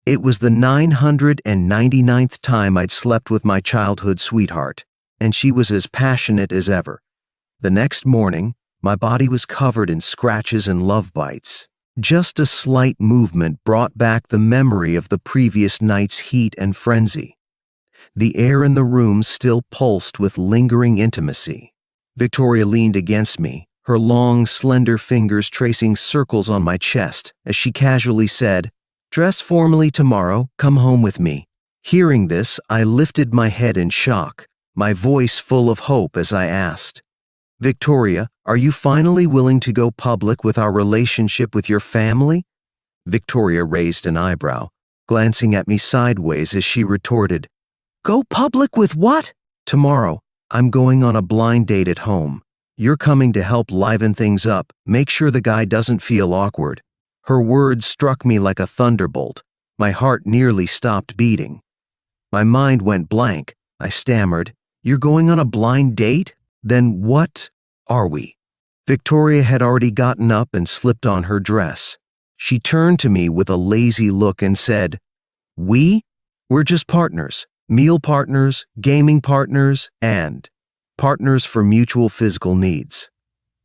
It was the 999th time I'd slept with my childhood sweetheart, and she was as passionate as ever. The next morning, my body was covered in scratches and love bites. Just a slight movement brought back the memory of the previous night's heat and frenzy. The air in the room still pulsed with lingering intimacy. Victoria leaned against me, her long, slender fingers tracing circles on my chest, as she casually said, "Dress formally tomorrow, come home with me." Hearing this, I lifted my head in shock, my voice full of hope as I asked, "Victoria, are you finally willing to go public with our relationship with your family?" Victoria raised an eyebrow, glancing at me sideways as she retorted, "Go public with what?" "Tomorrow, I'm going on a blind date at home. You're coming to help liven things up, make sure the guy doesn't feel awkward." Her words struck me like a thunderbolt. My heart nearly stopped beating. My mind went blank. I stammered, "You're going on a blind date? Then what are we?" Victoria had already gotten up and slipped on her dress. She turned to me with a lazy look and said, We're just partners, meal partners, gaming partners, and partners for mutual physical needs."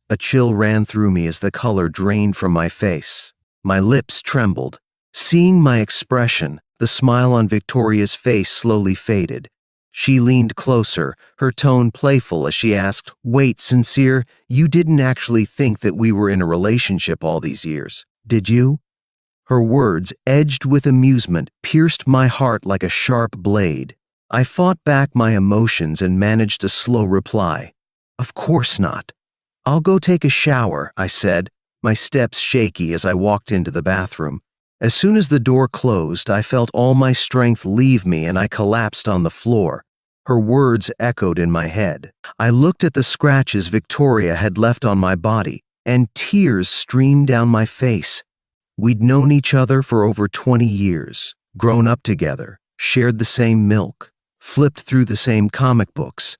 A chill ran through me as the color drained from my face. My lips trembled. Seeing my expression, the smile on Victoria's face slowly faded. She leaned closer, her tone playful as she asked, "Wait, Sincere, you didn't actually think that we were in a relationship all these years, did you?" Her words, edged with amusement, pierced my heart like a sharp blade. I fought back my emotions and managed a slow reply. "Of course not." "I'll go take a shower," I said, my steps shaky as I walked into the bathroom. As soon as the door closed, I felt all my strength leave me and I collapsed on the floor. Her words echoed in my head. I looked at the scratches Victoria had left on my body, and tears streamed down my face. We'd known each other for over 20 years, grown up together, shared the same milk, flipped through the same comic books.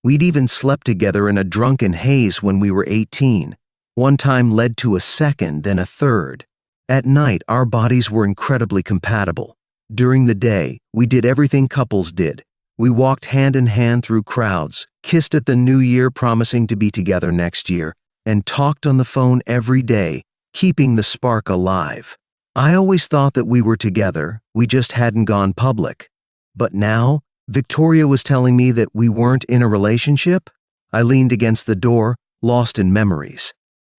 We'd even slept together in a drunken haze when we were 18. One time led to a second, then a third. At night, our bodies were incredibly compatible. During the day, we did everything couples did. We walked hand in hand through crowds, kissed at the new year promising to be together next year, and talked on the phone every day, keeping the spark alive. I always thought that we were together, we just hadn't gone public. But now, Victoria was telling me that we weren't in a relationship? I leaned against the door, lost in memories.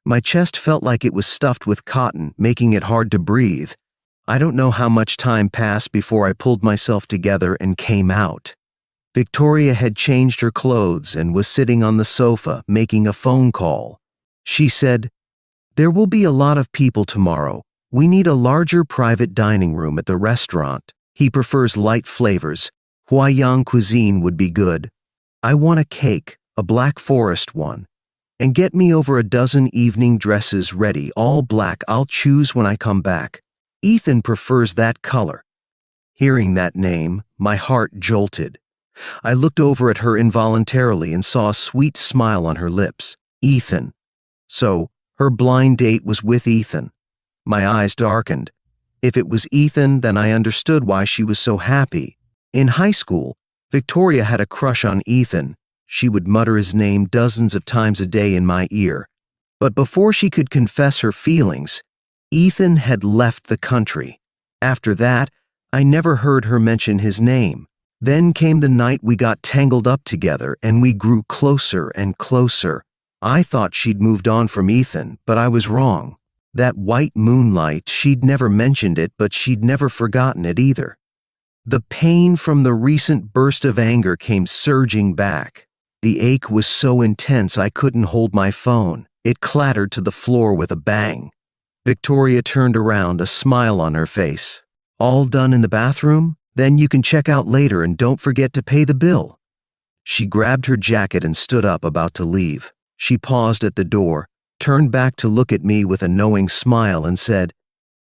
My chest felt like it was stuffed with cotton, making it hard to breathe. I don't know how much time passed before I pulled myself together and came out. Victoria had changed her clothes and was sitting on the sofa making a phone call. She said, "There will be a lot of people tomorrow. We need a larger private dining room at the restaurant. He prefers light flavors. Huaiyang cuisine would be good. I want a cake, a Black Forest one. And get me over a dozen evening dresses ready, all black. I'll choose when I come back. Ethan prefers that color." Hearing that name, my heart jolted. I looked over at her involuntarily and saw a sweet smile on her lips. Ethan. So, her blind date was with Ethan. My eyes darkened. If it was Ethan, then I understood why she was so happy. In high school, Victoria had a crush on Ethan. She would mutter his name dozens of times a day in my ear. But before she could confess her feelings, Ethan had left the country. After that, I never heard her mention his name. Then came the night we got tangled up together and we grew closer and closer. I thought she'd moved on from Ethan, but I was wrong. That white moonlight, she'd never mentioned it, but she'd never forgotten it either. The pain from the recent burst of anger came surging back. The ache was so intense I couldn't hold my phone. It clattered to the floor with a bang. Victoria turned around, a smile on her face. "All done in the bathroom? Then you can check out later and don't forget to pay the bill." She grabbed her jacket and stood up, about to leave. She paused at the door, turned back to look at me with a knowing smile and said,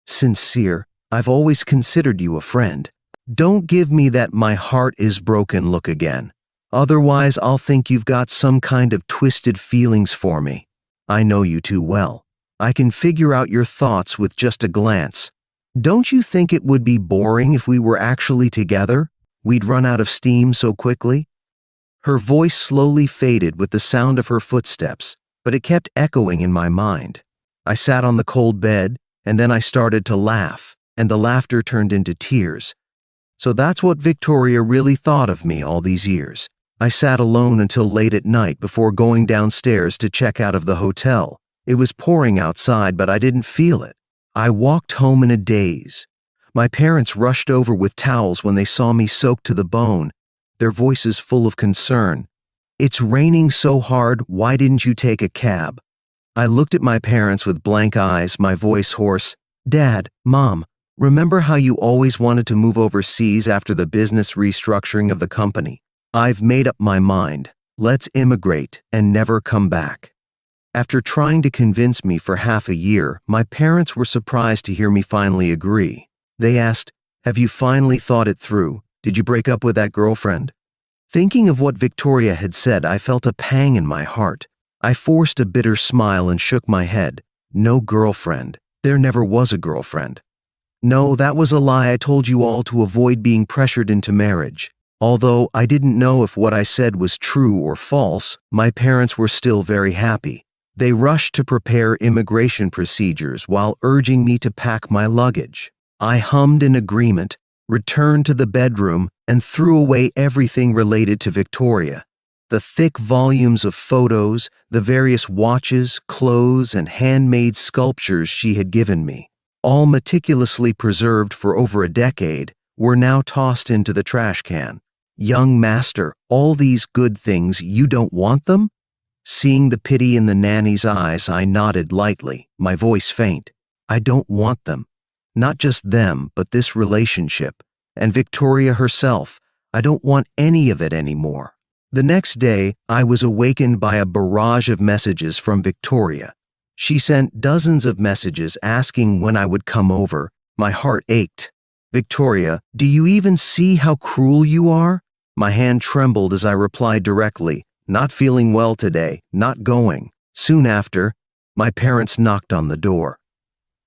"Sincere, I've always considered you a friend. Don't give me that my heart is broken look again. Otherwise, I'll think you've got some kind of twisted feelings for me. I know you too well. I can figure out your thoughts with just a glance. Don't you think it would be boring if we were actually together? We'd run out of steam so quickly." Her voice slowly faded with the sound of her footsteps, but it kept echoing in my mind. I sat on the cold bed, and then I started to laugh, and the laughter turned into tears. So that's what Victoria really thought of me all these years. I sat alone until late at night before going downstairs to check out of the hotel. It was pouring outside, but I didn't feel it. I walked home in a daze. My parents rushed over with towels when they saw me soaked to the bone, their voices full of concern. "It's raining so hard, why didn't you take a cab?" I looked at my parents with blank eyes, my voice hoarse. "Dad, Mom, remember how you always wanted to move overseas after the business restructuring of the company? I've made up my mind. Let's immigrate and never come back." After trying to convince me for half a year, my parents were surprised to hear me finally agree. They asked, "Have you finally thought it through? Did you break up with that girlfriend?" Thinking of what Victoria had said, I felt a pang in my heart. I forced a bitter smile and shook my head. "No girlfriend. There never was a girlfriend." "No, that was a lie I told you all to avoid being pressured into marriage." Although I didn't know if what I said was true or false, my parents were still very happy. They rushed to prepare immigration procedures while urging me to pack my luggage. I hummed in agreement, returned to the bedroom, and threw away everything related to Victoria. The thick volumes of photos, the various watches, clothes, and handmade sculptures she had given me, all meticulously preserved for over a decade, were now tossed into the trash can. "Young master, all these good things, you don't want them?" Seeing the pity in the nanny's eyes, I nodded lightly, my voice faint. "I don't want them. Not just them, but this relationship. And Victoria herself. I don't want any of it anymore." The next day, I was awakened by a barrage of messages from Victoria. She sent dozens of messages asking when I would come over. My heart ached. "Victoria, do you even see how cruel you are?" My hand trembled as I replied directly, "Not feeling well today, not going." Soon after, my parents knocked on the door.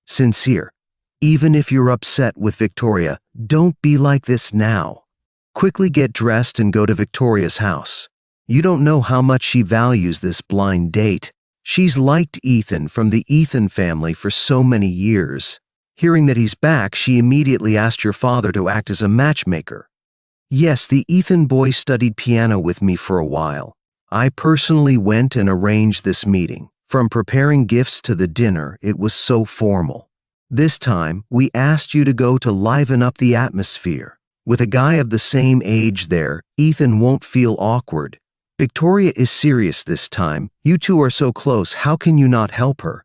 "Sincere, even if you're upset with Victoria, don't be like this now. Quickly get dressed and go to Victoria's house. You don't know how much she values this blind date. She's liked Ethan from the Ethan family for so many years. Hearing that he's back, she immediately asked your father to act as a matchmaker. Yes, the Ethan boy studied piano with me for a while. I personally went and arranged this meeting. From preparing gifts to the dinner, it was so formal. This time, we asked you to go to liven up the atmosphere. With a guy of the same age there, Ethan won't feel awkward. Victoria is serious this time. You two are so close, how can you not help her?"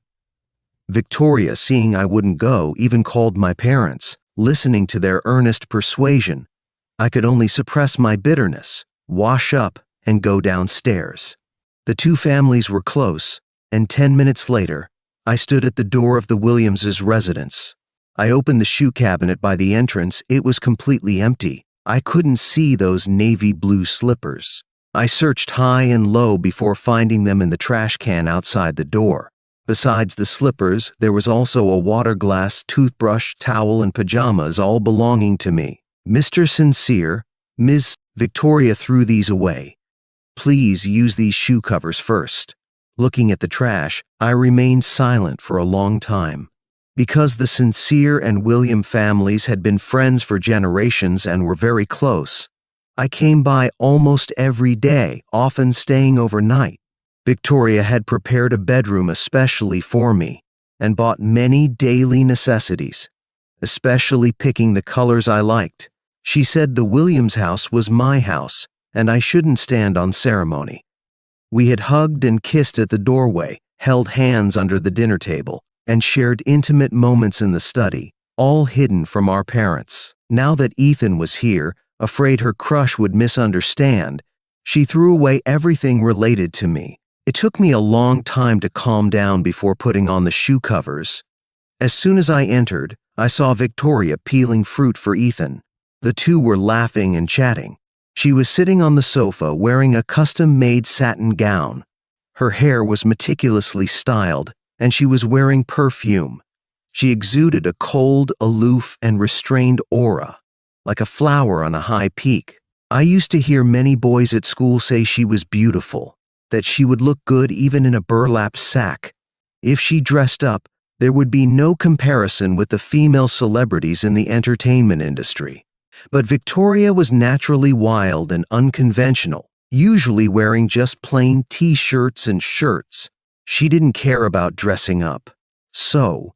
Victoria, seeing I wouldn't go, even called my parents, listening to their earnest persuasion. I could only suppress my bitterness, wash up, and go downstairs. The two families were close, and 10 minutes later, I stood at the door of the Williamses' residence. I opened the shoe cabinet by the entrance. It was completely empty. I couldn't see those navy blue slippers. I searched high and low before finding them in the trash can outside the door. Besides the slippers, there was also a water glass, toothbrush, towel, and pajamas, all belonging to me. "Mr. Sincere, Ms. Victoria threw these away. Please use these shoe covers first." Looking at the trash, I remained silent for a long time. Because the Sincere and William families had been friends for generations and were very close, I came by almost every day, often staying overnight. Victoria had prepared a bedroom especially for me and bought many daily necessities, especially picking the colors I liked. She said the Williams house was my house and I shouldn't stand on ceremony. We had hugged and kissed at the doorway, held hands under the dinner table, and shared intimate moments in the study, all hidden from our parents. Now that Ethan was here, afraid her crush would misunderstand, she threw away everything related to me. It took me a long time to calm down before putting on the shoe covers. As soon as I entered, I saw Victoria peeling fruit for Ethan. The two were laughing and chatting. She was sitting on the sofa wearing a custom-made satin gown. Her hair was meticulously styled, and she was wearing perfume. She exuded a cold, aloof, and restrained aura, like a flower on a high peak. I used to hear many boys at school say she was beautiful, that she would look good even in a burlap sack. If she dressed up, there would be no comparison with the female celebrities in the entertainment industry. But Victoria was naturally wild and unconventional, usually wearing just plain t-shirts and shirts. She didn't care about dressing up. So,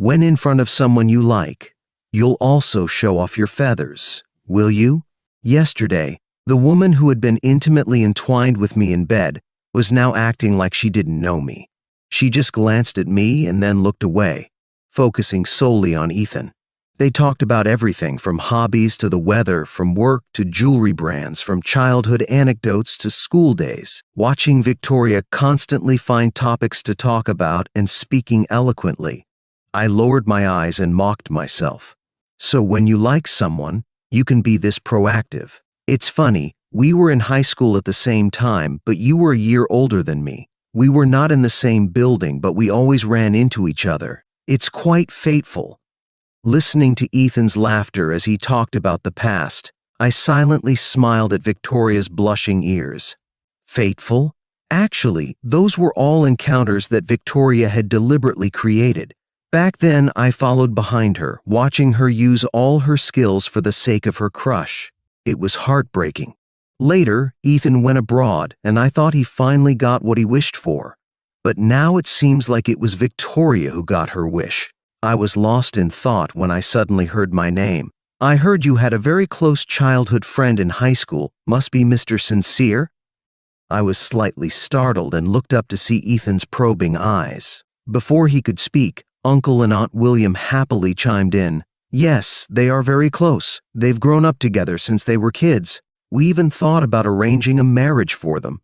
when in front of someone you like, you'll also show off your feathers, will you? Yesterday, the woman who had been intimately entwined with me in bed was now acting like she didn't know me. She just glanced at me and then looked away, focusing solely on Ethan. They talked about everything from hobbies to the weather, from work to jewelry brands, from childhood anecdotes to school days. Watching Victoria constantly find topics to talk about and speaking eloquently, I lowered my eyes and mocked myself. So when you like someone, you can be this proactive. It's funny, we were in high school at the same time, but you were a year older than me. We were not in the same building, but we always ran into each other. It's quite fateful. Listening to Ethan's laughter as he talked about the past, I silently smiled at Victoria's blushing ears. Fateful? Actually, those were all encounters that Victoria had deliberately created. Back then, I followed behind her, watching her use all her skills for the sake of her crush. It was heartbreaking. Later, Ethan went abroad, and I thought he finally got what he wished for. But now it seems like it was Victoria who got her wish. I was lost in thought when I suddenly heard my name. I heard you had a very close childhood friend in high school. Must be Mr. Sincere? I was slightly startled and looked up to see Ethan's probing eyes. Before he could speak, Uncle and Aunt William happily chimed in. Yes, they are very close. They've grown up together since they were kids. We even thought about arranging a marriage for them.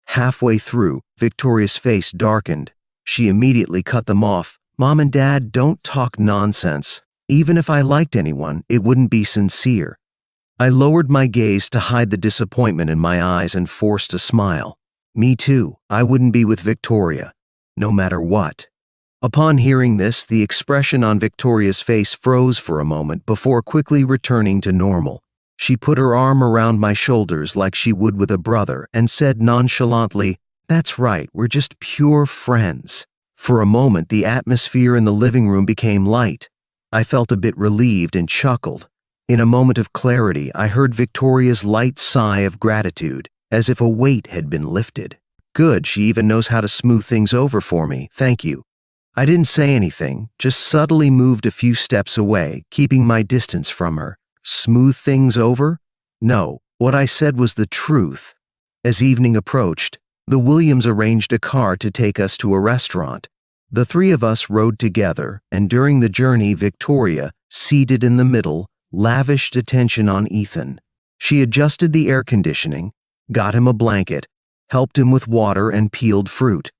Halfway through, Victoria's face darkened. She immediately cut them off. Mom and Dad, don't talk nonsense. Even if I liked anyone, it wouldn't be sincere. I lowered my gaze to hide the disappointment in my eyes and forced a smile. Me too, I wouldn't be with Victoria, no matter what. Upon hearing this, the expression on Victoria's face froze for a moment before quickly returning to normal. She put her arm around my shoulders like she would with a brother and said nonchalantly, "That's right, we're just pure friends." For a moment, the atmosphere in the living room became light. I felt a bit relieved and chuckled. In a moment of clarity, I heard Victoria's light sigh of gratitude, as if a weight had been lifted. Good, she even knows how to smooth things over for me, thank you. I didn't say anything, just subtly moved a few steps away, keeping my distance from her. Smooth things over? No, what I said was the truth. As evening approached, the Williams arranged a car to take us to a restaurant. The three of us rode together, and during the journey, Victoria, seated in the middle, lavished attention on Ethan. She adjusted the air conditioning, got him a blanket, helped him with water and peeled fruit.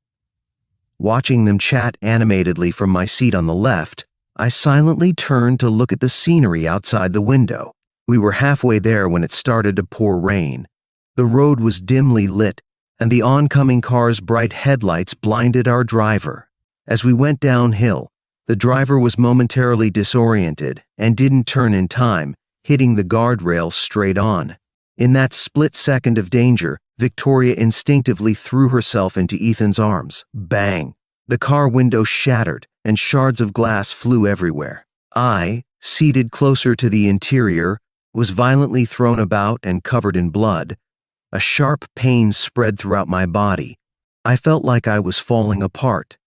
Watching them chat animatedly from my seat on the left, I silently turned to look at the scenery outside the window. We were halfway there when it started to pour rain. The road was dimly lit, and the oncoming car's bright headlights blinded our driver. As we went downhill, the driver was momentarily disoriented and didn't turn in time, hitting the guardrail straight on. In that split second of danger, Victoria instinctively threw herself into Ethan's arms. Bang! The car window shattered, and shards of glass flew everywhere. I, seated closer to the interior, was violently thrown about and covered in blood. A sharp pain spread throughout my body. I felt like I was falling apart.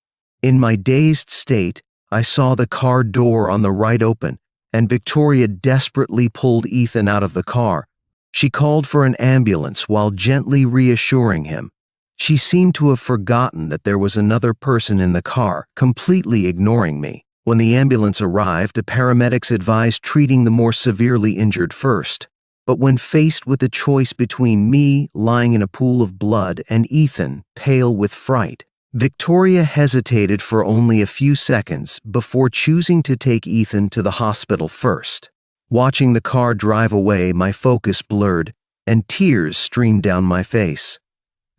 In my dazed state, I saw the car door on the right open, and Victoria desperately pulled Ethan out of the car. She called for an ambulance while gently reassuring him. She seemed to have forgotten that there was another person in the car, completely ignoring me. When the ambulance arrived, the paramedics advised treating the more severely injured first. But when faced with the choice between me, lying in a pool of blood, and Ethan, pale with fright, Victoria hesitated for only a few seconds before choosing to take Ethan to the hospital first. Watching the car drive away, my focus blurred, and tears streamed down my face.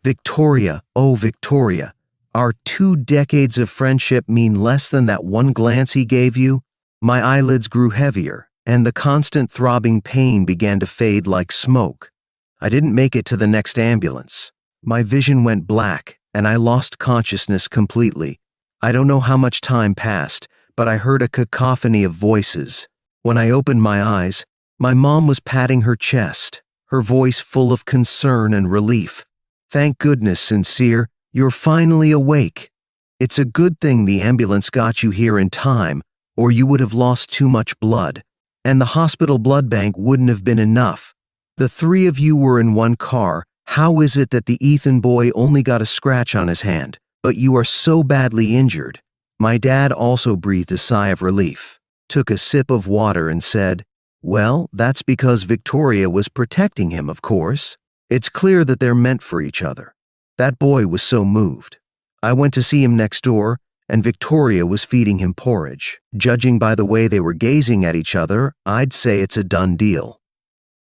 Victoria, oh Victoria, Our 2 decades of friendship mean less than that one glance he gave you? My eyelids grew heavier, and the constant throbbing pain began to fade like smoke. I didn't make it to the next ambulance. My vision went black, and I lost consciousness completely. I don't know how much time passed, but I heard a cacophony of voices. When I opened my eyes, my mom was patting her chest, her voice full of concern and relief. "Thank goodness, Sincere, you're finally awake. It's a good thing the ambulance got you here in time, or you would have lost too much blood, and the hospital blood bank wouldn't have been enough. The 3 of you were in one car. How is it that the Ethan boy only got a scratch on his hand, but you are so badly injured?" My dad also breathed a sigh of relief, took a sip of water and said, "Well, that's because Victoria was protecting him, of course. It's clear that they're meant for each other." That boy was so moved. I went to see him next door, and Victoria was feeding him porridge. Judging by the way they were gazing at each other, I'd say it's a done deal.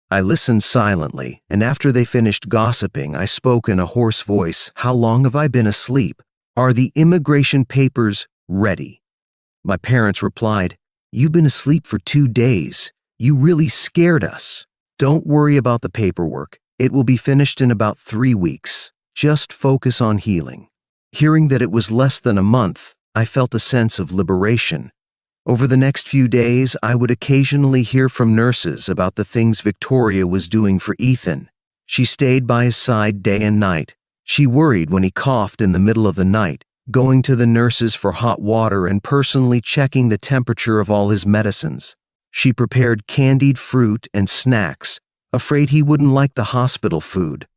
I listened silently, and after they finished gossiping, I spoke in a hoarse voice. "How long have I been asleep? Are the immigration papers ready?" My parents replied, "You've been asleep for 2 days. You really scared us. Don't worry about the paperwork. It will be finished in about 3 weeks. Just focus on healing." Hearing that it was less than a month, I felt a sense of liberation. Over the next few days, I would occasionally hear from nurses about the things Victoria was doing for Ethan. She stayed by his side day and night. She worried when he coughed in the middle of the night, going to the nurses for hot water and personally checking the temperature of all his medicines. She prepared candied fruit and snacks, afraid he wouldn't like the hospital food.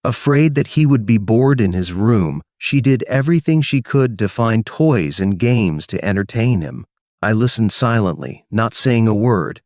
Afraid that he would be bored in his room, she did everything she could to find toys and games to entertain him. I listened silently, not saying a word.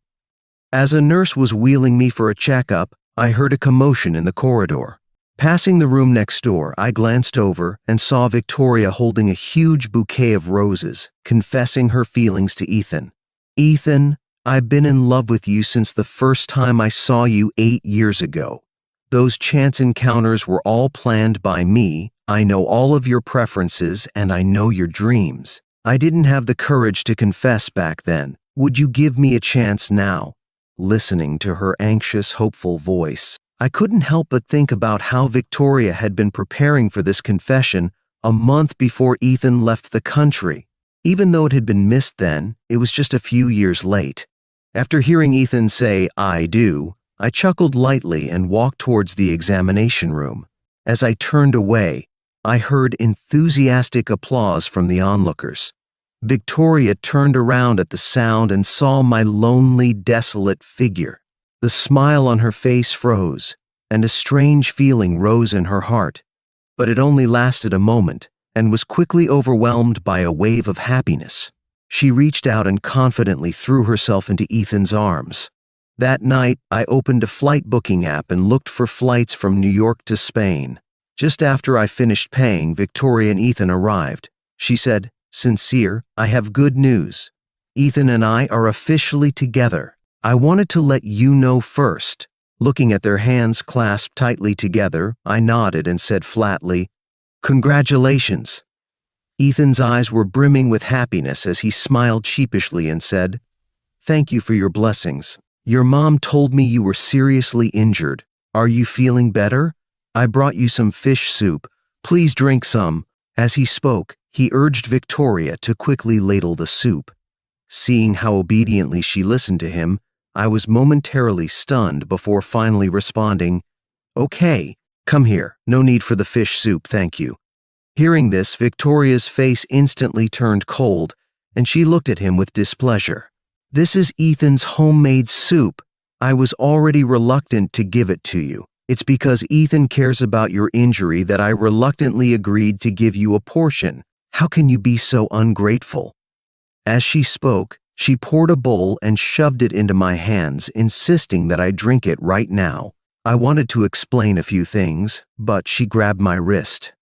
As a nurse was wheeling me for a checkup, I heard a commotion in the corridor. Passing the room next door, I glanced over and saw Victoria holding a huge bouquet of roses, confessing her feelings to Ethan. "Ethan, I've been in love with you since the first time I saw you 8 years ago. Those chance encounters were all planned by me. I know all of your preferences and I know your dreams. I didn't have the courage to confess back then. Would you give me a chance now?" Listening to her anxious, hopeful voice, I couldn't help but think about how Victoria had been preparing for this confession a month before Ethan left the country. Even though it had been missed then, it was just a few years late. After hearing Ethan say, "I do," I chuckled lightly and walked towards the examination room. As I turned away, I heard enthusiastic applause from the onlookers. Victoria turned around at the sound and saw my lonely, desolate figure. The smile on her face froze, and a strange feeling rose in her heart. But it only lasted a moment, and was quickly overwhelmed by a wave of happiness. She reached out and confidently threw herself into Ethan's arms. That night, I opened a flight booking app and looked for flights from New York to Spain. Just after I finished paying, Victoria and Ethan arrived. She said, "Sincere, I have good news. Ethan and I are officially together. I wanted to let you know first." Looking at their hands clasped tightly together, I nodded and said flatly, "Congratulations." Ethan's eyes were brimming with happiness as he smiled sheepishly and said, "Thank you for your blessings. Your mom told me you were seriously injured. Are you feeling better? I brought you some fish soup. Please drink some." As he spoke, he urged Victoria to quickly ladle the soup. Seeing how obediently she listened to him, I was momentarily stunned before finally responding, "Okay, come here. No need for the fish soup, thank you." Hearing this, Victoria's face instantly turned cold, and she looked at him with displeasure. "This is Ethan's homemade soup. I was already reluctant to give it to you. It's because Ethan cares about your injury that I reluctantly agreed to give you a portion. How can you be so ungrateful?" As she spoke, she poured a bowl and shoved it into my hands, insisting that I drink it right now. I wanted to explain a few things, but she grabbed my wrist.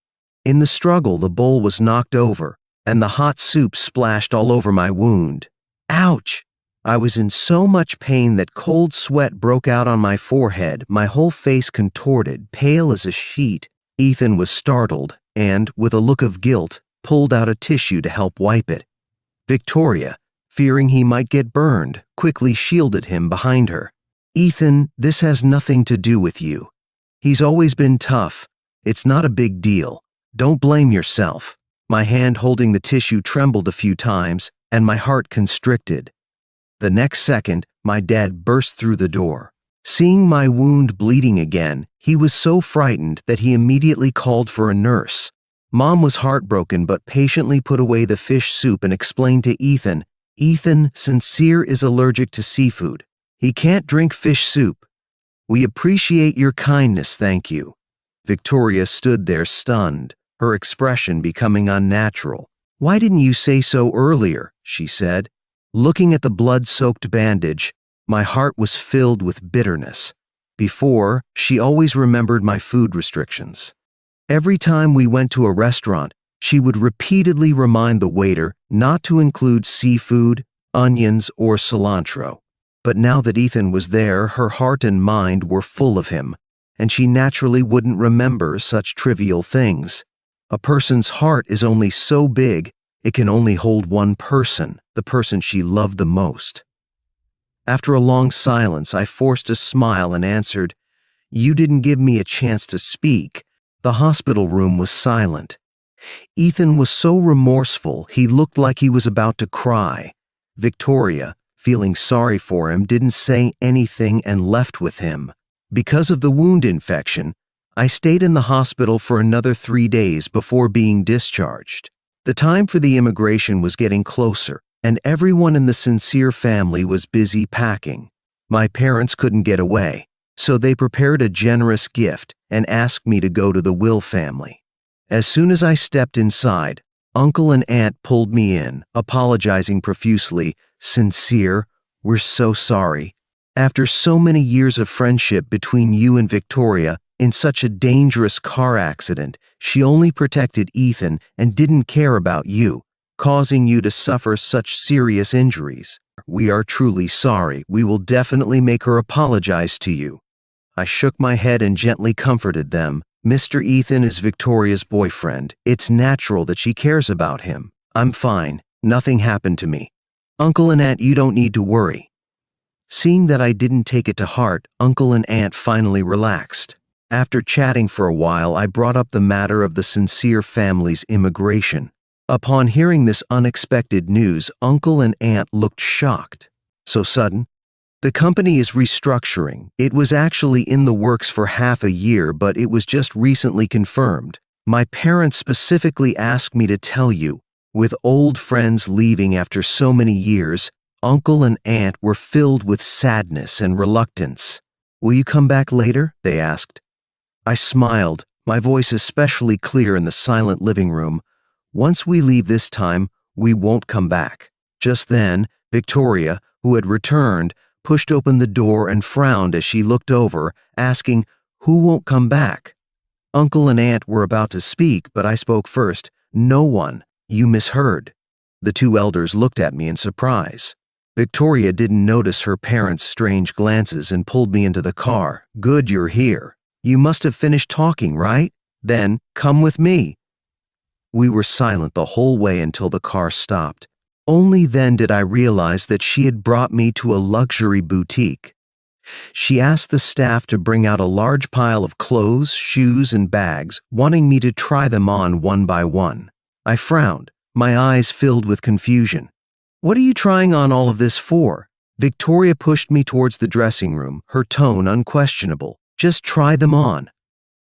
In the struggle, the bowl was knocked over, and the hot soup splashed all over my wound. Ouch! I was in so much pain that cold sweat broke out on my forehead, my whole face contorted, pale as a sheet. Ethan was startled, and, with a look of guilt, pulled out a tissue to help wipe it. Victoria, fearing he might get burned, quickly shielded him behind her. "Ethan, this has nothing to do with you. He's always been tough. It's not a big deal. Don't blame yourself." My hand holding the tissue trembled a few times, and my heart constricted. The next second, my dad burst through the door. Seeing my wound bleeding again, he was so frightened that he immediately called for a nurse. Mom was heartbroken but patiently put away the fish soup and explained to Ethan, "Ethan, Sincere is allergic to seafood. He can't drink fish soup. We appreciate your kindness, thank you." Victoria stood there stunned, her expression becoming unnatural. "Why didn't you say so earlier?" she said. Looking at the blood-soaked bandage, my heart was filled with bitterness. Before, she always remembered my food restrictions. Every time we went to a restaurant, she would repeatedly remind the waiter not to include seafood, onions, or cilantro. But now that Ethan was there, her heart and mind were full of him, and she naturally wouldn't remember such trivial things. A person's heart is only so big, it can only hold one person, the person she loved the most. After a long silence, I forced a smile and answered, "You didn't give me a chance to speak." The hospital room was silent. Ethan was so remorseful, he looked like he was about to cry. Victoria, feeling sorry for him, didn't say anything and left with him. Because of the wound infection, I stayed in the hospital for another 3 days before being discharged. The time for the immigration was getting closer, and everyone in the Sincere family was busy packing. My parents couldn't get away, so they prepared a generous gift and asked me to go to the Will family. As soon as I stepped inside, Uncle and Aunt pulled me in, apologizing profusely. "Sincere, we're so sorry. After so many years of friendship between you and Victoria, in such a dangerous car accident, she only protected Ethan and didn't care about you, causing you to suffer such serious injuries. We are truly sorry. We will definitely make her apologize to you." I shook my head and gently comforted them. "Mr. Ethan is Victoria's boyfriend. It's natural that she cares about him. I'm fine. Nothing happened to me. Uncle and Aunt, you don't need to worry." Seeing that I didn't take it to heart, Uncle and Aunt finally relaxed. After chatting for a while, I brought up the matter of the Sincere family's immigration. Upon hearing this unexpected news, Uncle and Aunt looked shocked. "So sudden?" "The company is restructuring. It was actually in the works for half a year, but it was just recently confirmed. My parents specifically asked me to tell you. With old friends leaving after so many years, Uncle and Aunt were filled with sadness and reluctance." "Will you come back later?" they asked. I smiled, my voice especially clear in the silent living room. "Once we leave this time, we won't come back." Just then, Victoria, who had returned, pushed open the door and frowned as she looked over, asking, "Who won't come back?" Uncle and Aunt were about to speak, but I spoke first. "No one. You misheard." The two elders looked at me in surprise. Victoria didn't notice her parents' strange glances and pulled me into the car. "Good you're here. You must have finished talking, right? Then, come with me." We were silent the whole way until the car stopped. Only then did I realize that she had brought me to a luxury boutique. She asked the staff to bring out a large pile of clothes, shoes, and bags, wanting me to try them on one by one. I frowned, my eyes filled with confusion. "What are you trying on all of this for?" Victoria pushed me towards the dressing room, her tone unquestionable. "Just try them on."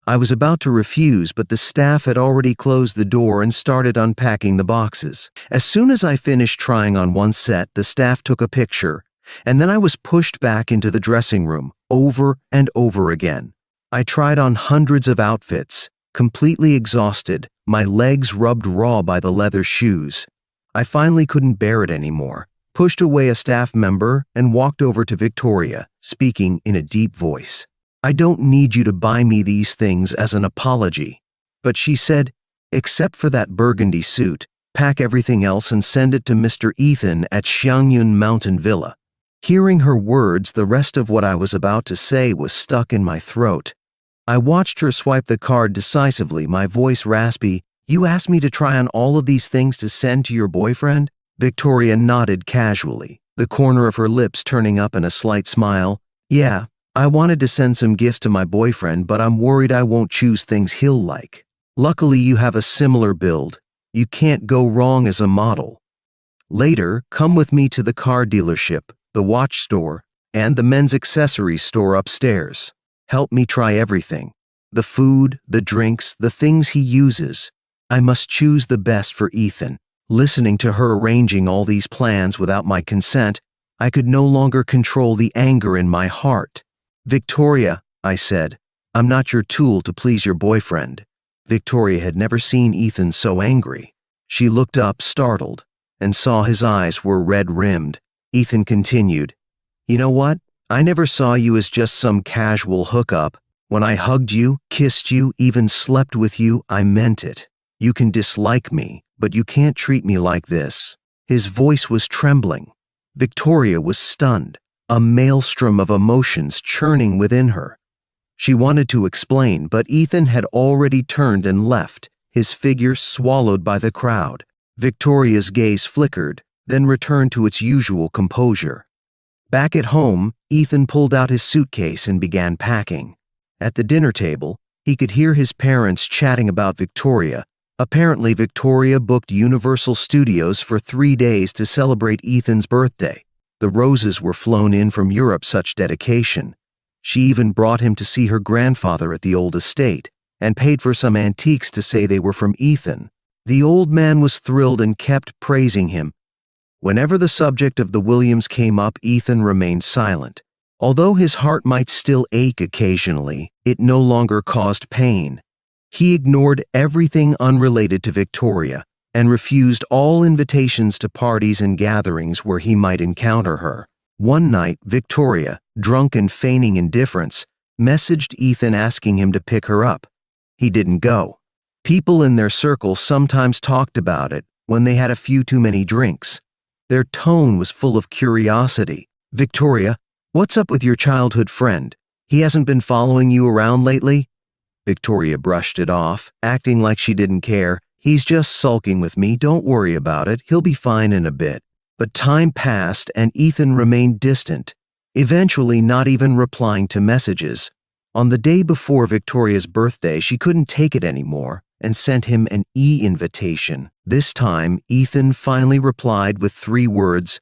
I was about to refuse, but the staff had already closed the door and started unpacking the boxes. As soon as I finished trying on one set, the staff took a picture, and then I was pushed back into the dressing room, over and over again. I tried on hundreds of outfits, completely exhausted, my legs rubbed raw by the leather shoes. I finally couldn't bear it anymore, pushed away a staff member, and walked over to Victoria, speaking in a deep voice. "I don't need you to buy me these things as an apology." But she said, "Except for that burgundy suit, pack everything else and send it to Mr. Ethan at Xiangyun Mountain Villa." Hearing her words, the rest of what I was about to say was stuck in my throat. I watched her swipe the card decisively, my voice raspy. You asked me to try on all of these things to send to your boyfriend? Victoria nodded casually, the corner of her lips turning up in a slight smile. Yeah, I wanted to send some gifts to my boyfriend, but I'm worried I won't choose things he'll like. Luckily, you have a similar build. You can't go wrong as a model. Later, come with me to the car dealership, the watch store, and the men's accessories store upstairs. Help me try everything. The food, the drinks, the things he uses. I must choose the best for Ethan. Listening to her arranging all these plans without my consent, I could no longer control the anger in my heart. Victoria, I said, I'm not your tool to please your boyfriend. Victoria had never seen Ethan so angry. She looked up, startled, and saw his eyes were red-rimmed. Ethan continued, You know what? I never saw you as just some casual hookup. When I hugged you, kissed you, even slept with you, I meant it. You can dislike me, but you can't treat me like this. His voice was trembling. Victoria was stunned, a maelstrom of emotions churning within her. She wanted to explain, but Ethan had already turned and left, his figure swallowed by the crowd. Victoria's gaze flickered, then returned to its usual composure. Back at home, Ethan pulled out his suitcase and began packing. At the dinner table, he could hear his parents chatting about Victoria. Apparently, Victoria booked Universal Studios for 3 days to celebrate Ethan's birthday. The roses were flown in from Europe, such dedication. She even brought him to see her grandfather at the old estate, and paid for some antiques to say they were from Ethan. The old man was thrilled and kept praising him. Whenever the subject of the Williams came up, Ethan remained silent. Although his heart might still ache occasionally, it no longer caused pain. He ignored everything unrelated to Victoria and refused all invitations to parties and gatherings where he might encounter her. One night, Victoria, drunk and feigning indifference, messaged Ethan asking him to pick her up. He didn't go. People in their circle sometimes talked about it when they had a few too many drinks. Their tone was full of curiosity. Victoria, what's up with your childhood friend? He hasn't been following you around lately? Victoria brushed it off, acting like she didn't care. He's just sulking with me, don't worry about it, he'll be fine in a bit. But time passed and Ethan remained distant, eventually not even replying to messages. On the day before Victoria's birthday, she couldn't take it anymore and sent him an e-invitation. This time, Ethan finally replied with 3 words,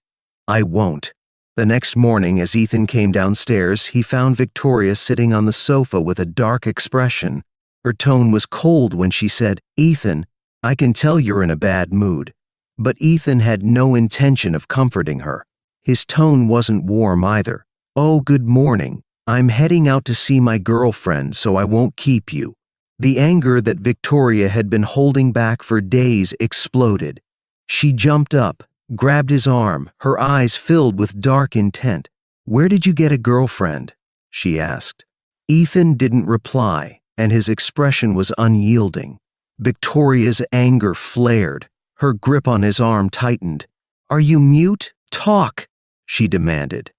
I won't. The next morning, as Ethan came downstairs, he found Victoria sitting on the sofa with a dark expression. Her tone was cold when she said, Ethan, I can tell you're in a bad mood. But Ethan had no intention of comforting her. His tone wasn't warm either. Oh, good morning. I'm heading out to see my girlfriend, so I won't keep you. The anger that Victoria had been holding back for days exploded. She jumped up, grabbed his arm, her eyes filled with dark intent. Where did you get a girlfriend? She asked. Ethan didn't reply, and his expression was unyielding. Victoria's anger flared. Her grip on his arm tightened. Are you mute? Talk, she demanded.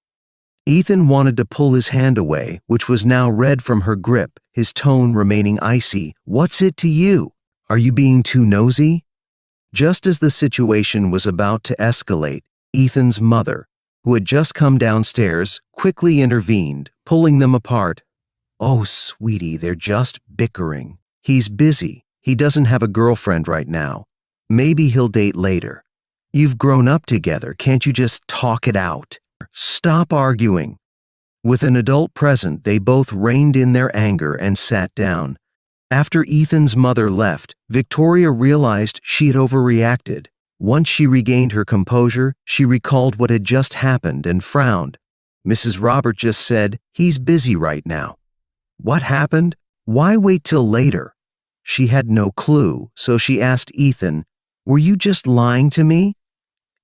Ethan wanted to pull his hand away, which was now red from her grip, his tone remaining icy. What's it to you? Are you being too nosy? Just as the situation was about to escalate, Ethan's mother, who had just come downstairs, quickly intervened, pulling them apart. Oh, sweetie, they're just bickering. He's busy. He doesn't have a girlfriend right now. Maybe he'll date later. You've grown up together. Can't you just talk it out? Stop arguing. With an adult present, they both reined in their anger and sat down. After Ethan's mother left, Victoria realized she had overreacted. Once she regained her composure, she recalled what had just happened and frowned. Mrs. Robert just said, he's busy right now. What happened? Why wait till later? She had no clue, so she asked Ethan, were you just lying to me?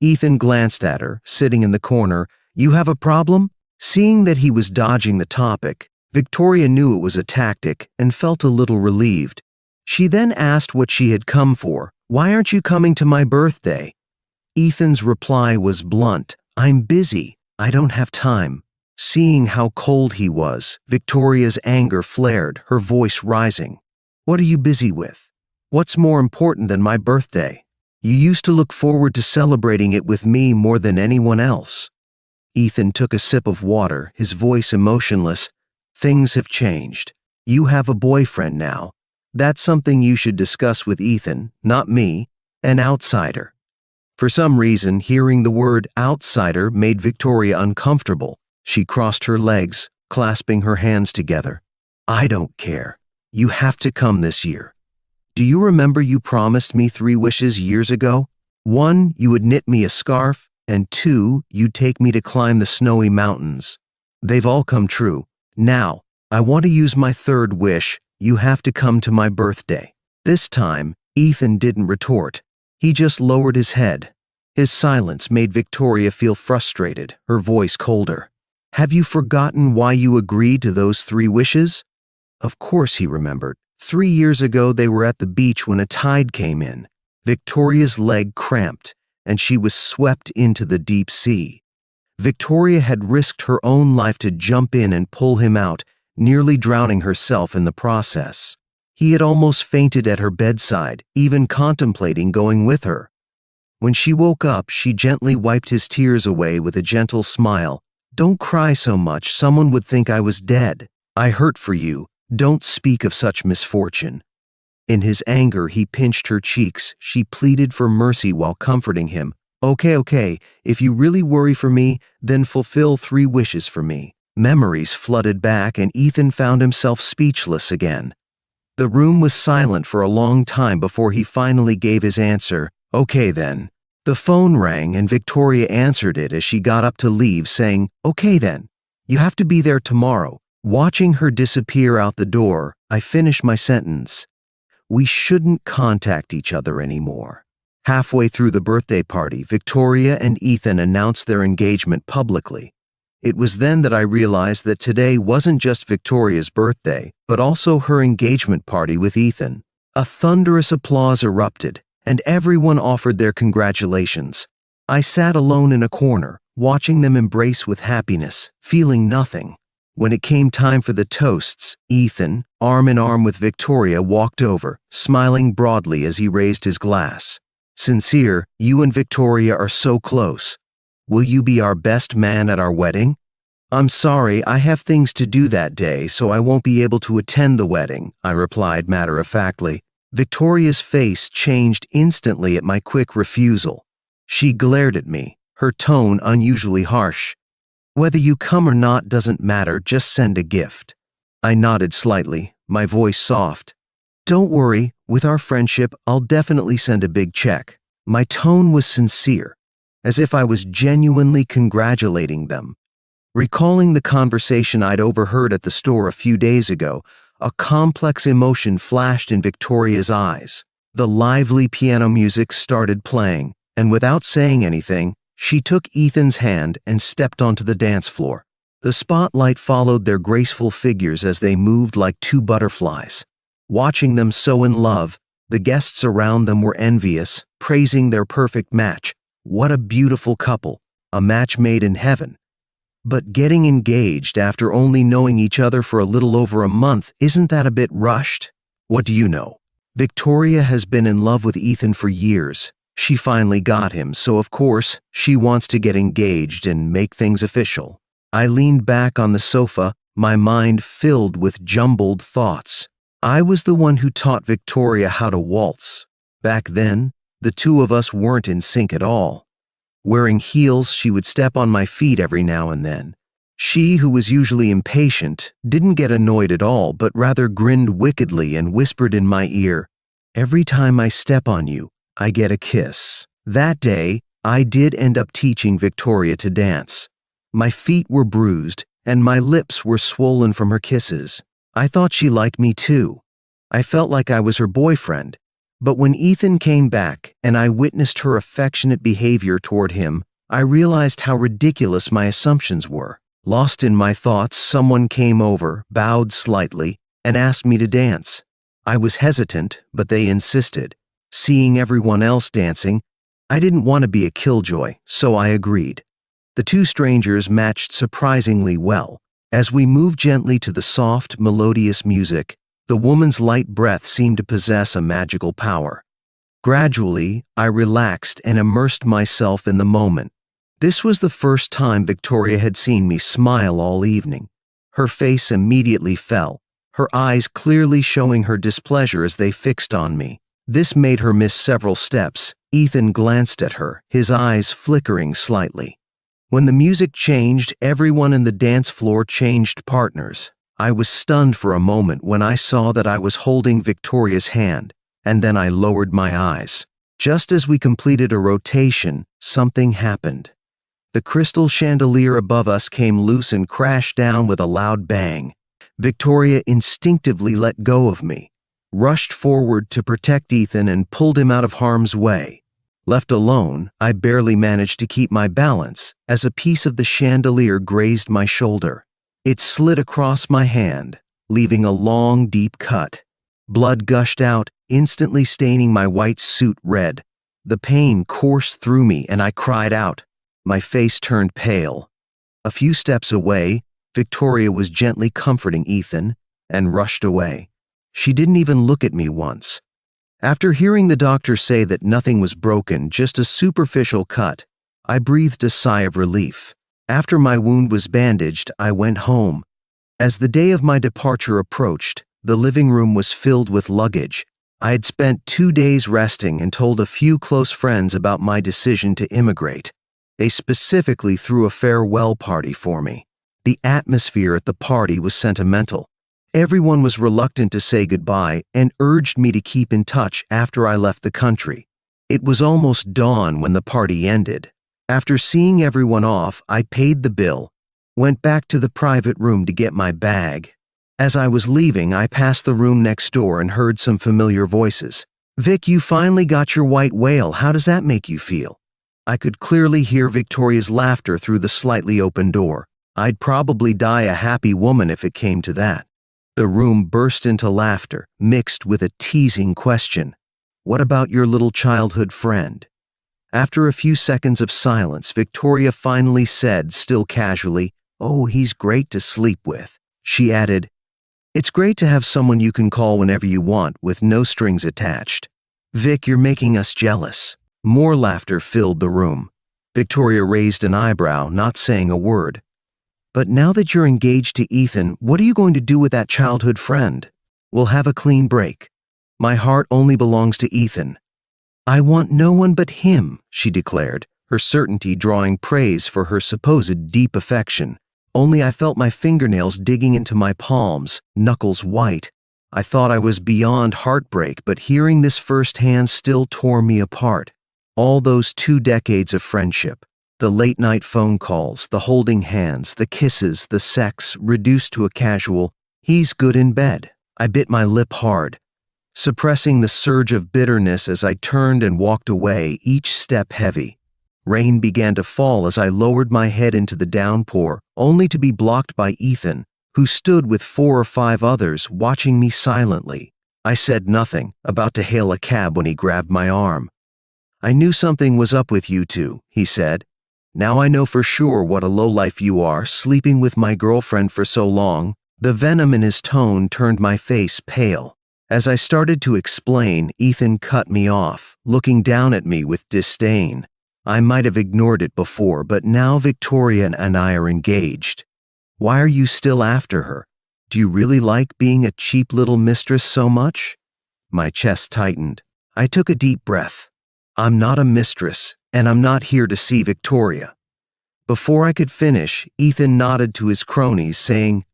Ethan glanced at her, sitting in the corner. You have a problem? Seeing that he was dodging the topic, Victoria knew it was a tactic and felt a little relieved. She then asked what she had come for. Why aren't you coming to my birthday? Ethan's reply was blunt. I'm busy. I don't have time. Seeing how cold he was, Victoria's anger flared, her voice rising. "What are you busy with? What's more important than my birthday? You used to look forward to celebrating it with me more than anyone else." Ethan took a sip of water, his voice emotionless. "Things have changed. You have a boyfriend now. That's something you should discuss with Ethan, not me, an outsider." For some reason, hearing the word outsider made Victoria uncomfortable. She crossed her legs, clasping her hands together. "I don't care. You have to come this year. Do you remember you promised me 3 wishes years ago? 1, you would knit me a scarf, and 2, you'd take me to climb the snowy mountains. They've all come true. Now, I want to use my 3rd wish. You have to come to my birthday." This time, Ethan didn't retort. He just lowered his head. His silence made Victoria feel frustrated, her voice colder. "Have you forgotten why you agreed to those 3 wishes?" Of course he remembered. 3 years ago they were at the beach when a tide came in. Victoria's leg cramped, and she was swept into the deep sea. Victoria had risked her own life to jump in and pull him out, nearly drowning herself in the process. He had almost fainted at her bedside, even contemplating going with her. When she woke up, she gently wiped his tears away with a gentle smile. "Don't cry so much, someone would think I was dead. I hurt for you. Don't speak of such misfortune." In his anger, he pinched her cheeks. She pleaded for mercy while comforting him. Okay, if you really worry for me, then fulfill 3 wishes for me." Memories flooded back, and Ethan found himself speechless again. The room was silent for a long time before he finally gave his answer. "Okay then." The phone rang, and Victoria answered it as she got up to leave, saying, "Okay then. You have to be there tomorrow." Watching her disappear out the door, I finished my sentence. We shouldn't contact each other anymore. Halfway through the birthday party, Victoria and Ethan announced their engagement publicly. It was then that I realized that today wasn't just Victoria's birthday, but also her engagement party with Ethan. A thunderous applause erupted, and everyone offered their congratulations. I sat alone in a corner, watching them embrace with happiness, feeling nothing. When it came time for the toasts, Ethan, arm in arm with Victoria, walked over, smiling broadly as he raised his glass. "Sincere, you and Victoria are so close. Will you be our best man at our wedding?" "I'm sorry, I have things to do that day, so I won't be able to attend the wedding," I replied matter-of-factly. Victoria's face changed instantly at my quick refusal. She glared at me, her tone unusually harsh. "Whether you come or not doesn't matter, just send a gift." I nodded slightly, my voice soft. "Don't worry, with our friendship, I'll definitely send a big check." My tone was sincere, as if I was genuinely congratulating them. Recalling the conversation I'd overheard at the store a few days ago, a complex emotion flashed in Victoria's eyes. The lively piano music started playing, and without saying anything, she took Ethan's hand and stepped onto the dance floor. The spotlight followed their graceful figures as they moved like 2 butterflies. Watching them so in love, the guests around them were envious, praising their perfect match. What a beautiful couple, a match made in heaven. But getting engaged after only knowing each other for a little over a month, isn't that a bit rushed? What do you know? Victoria has been in love with Ethan for years. She finally got him, so of course, she wants to get engaged and make things official. I leaned back on the sofa, my mind filled with jumbled thoughts. I was the one who taught Victoria how to waltz. Back then, the 2 of us weren't in sync at all. Wearing heels, she would step on my feet every now and then. She, who was usually impatient, didn't get annoyed at all, but rather grinned wickedly and whispered in my ear, "Every time I step on you, I get a kiss." That day, I did end up teaching Victoria to dance. My feet were bruised, and my lips were swollen from her kisses. I thought she liked me too. I felt like I was her boyfriend. But when Ethan came back, and I witnessed her affectionate behavior toward him, I realized how ridiculous my assumptions were. Lost in my thoughts, someone came over, bowed slightly, and asked me to dance. I was hesitant, but they insisted. Seeing everyone else dancing, I didn't want to be a killjoy, so I agreed. The two strangers matched surprisingly well. As we moved gently to the soft, melodious music, the woman's light breath seemed to possess a magical power. Gradually, I relaxed and immersed myself in the moment. This was the first time Victoria had seen me smile all evening. Her face immediately fell, her eyes clearly showing her displeasure as they fixed on me. This made her miss several steps. Ethan glanced at her, his eyes flickering slightly. When the music changed, everyone in the dance floor changed partners. I was stunned for a moment when I saw that I was holding Victoria's hand, and then I lowered my eyes. Just as we completed a rotation, something happened. The crystal chandelier above us came loose and crashed down with a loud bang. Victoria instinctively let go of me, rushed forward to protect Ethan and pulled him out of harm's way. Left alone, I barely managed to keep my balance as a piece of the chandelier grazed my shoulder. It slid across my hand, leaving a long, deep cut. Blood gushed out, instantly staining my white suit red. The pain coursed through me and I cried out. My face turned pale. A few steps away, Victoria was gently comforting Ethan and rushed away. She didn't even look at me once. After hearing the doctor say that nothing was broken, just a superficial cut, I breathed a sigh of relief. After my wound was bandaged, I went home. As the day of my departure approached, the living room was filled with luggage. I had spent 2 days resting and told a few close friends about my decision to immigrate. They specifically threw a farewell party for me. The atmosphere at the party was sentimental. Everyone was reluctant to say goodbye and urged me to keep in touch after I left the country. It was almost dawn when the party ended. After seeing everyone off, I paid the bill, went back to the private room to get my bag. As I was leaving, I passed the room next door and heard some familiar voices. "Vic, you finally got your white whale. How does that make you feel?" I could clearly hear Victoria's laughter through the slightly open door. I'd probably die a happy woman if it came to that. The room burst into laughter, mixed with a teasing question. "What about your little childhood friend?" After a few seconds of silence, Victoria finally said, still casually, "Oh, he's great to sleep with." She added, "It's great to have someone you can call whenever you want with no strings attached." "Vic, you're making us jealous." More laughter filled the room. Victoria raised an eyebrow, not saying a word. "But now that you're engaged to Ethan, what are you going to do with that childhood friend?" "We'll have a clean break. My heart only belongs to Ethan." "I want no one but him," she declared, her certainty drawing praise for her supposed deep affection. Only I felt my fingernails digging into my palms, knuckles white. I thought I was beyond heartbreak, but hearing this firsthand still tore me apart. All those 2 decades of friendship, the late-night phone calls, the holding hands, the kisses, the sex, reduced to a casual, "He's good in bed." I bit my lip hard, suppressing the surge of bitterness as I turned and walked away, each step heavy. Rain began to fall as I lowered my head into the downpour, only to be blocked by Ethan, who stood with 4 or 5 others watching me silently. I said nothing, about to hail a cab when he grabbed my arm. "I knew something was up with you two," he said. "Now I know for sure what a lowlife you are, sleeping with my girlfriend for so long." The venom in his tone turned my face pale. As I started to explain, Ethan cut me off, looking down at me with disdain. I might have ignored it before, but now Victoria and I are engaged. Why are you still after her? Do you really like being a cheap little mistress so much? My chest tightened. I took a deep breath. I'm not a mistress, and I'm not here to see Victoria. Before I could finish, Ethan nodded to his cronies, saying,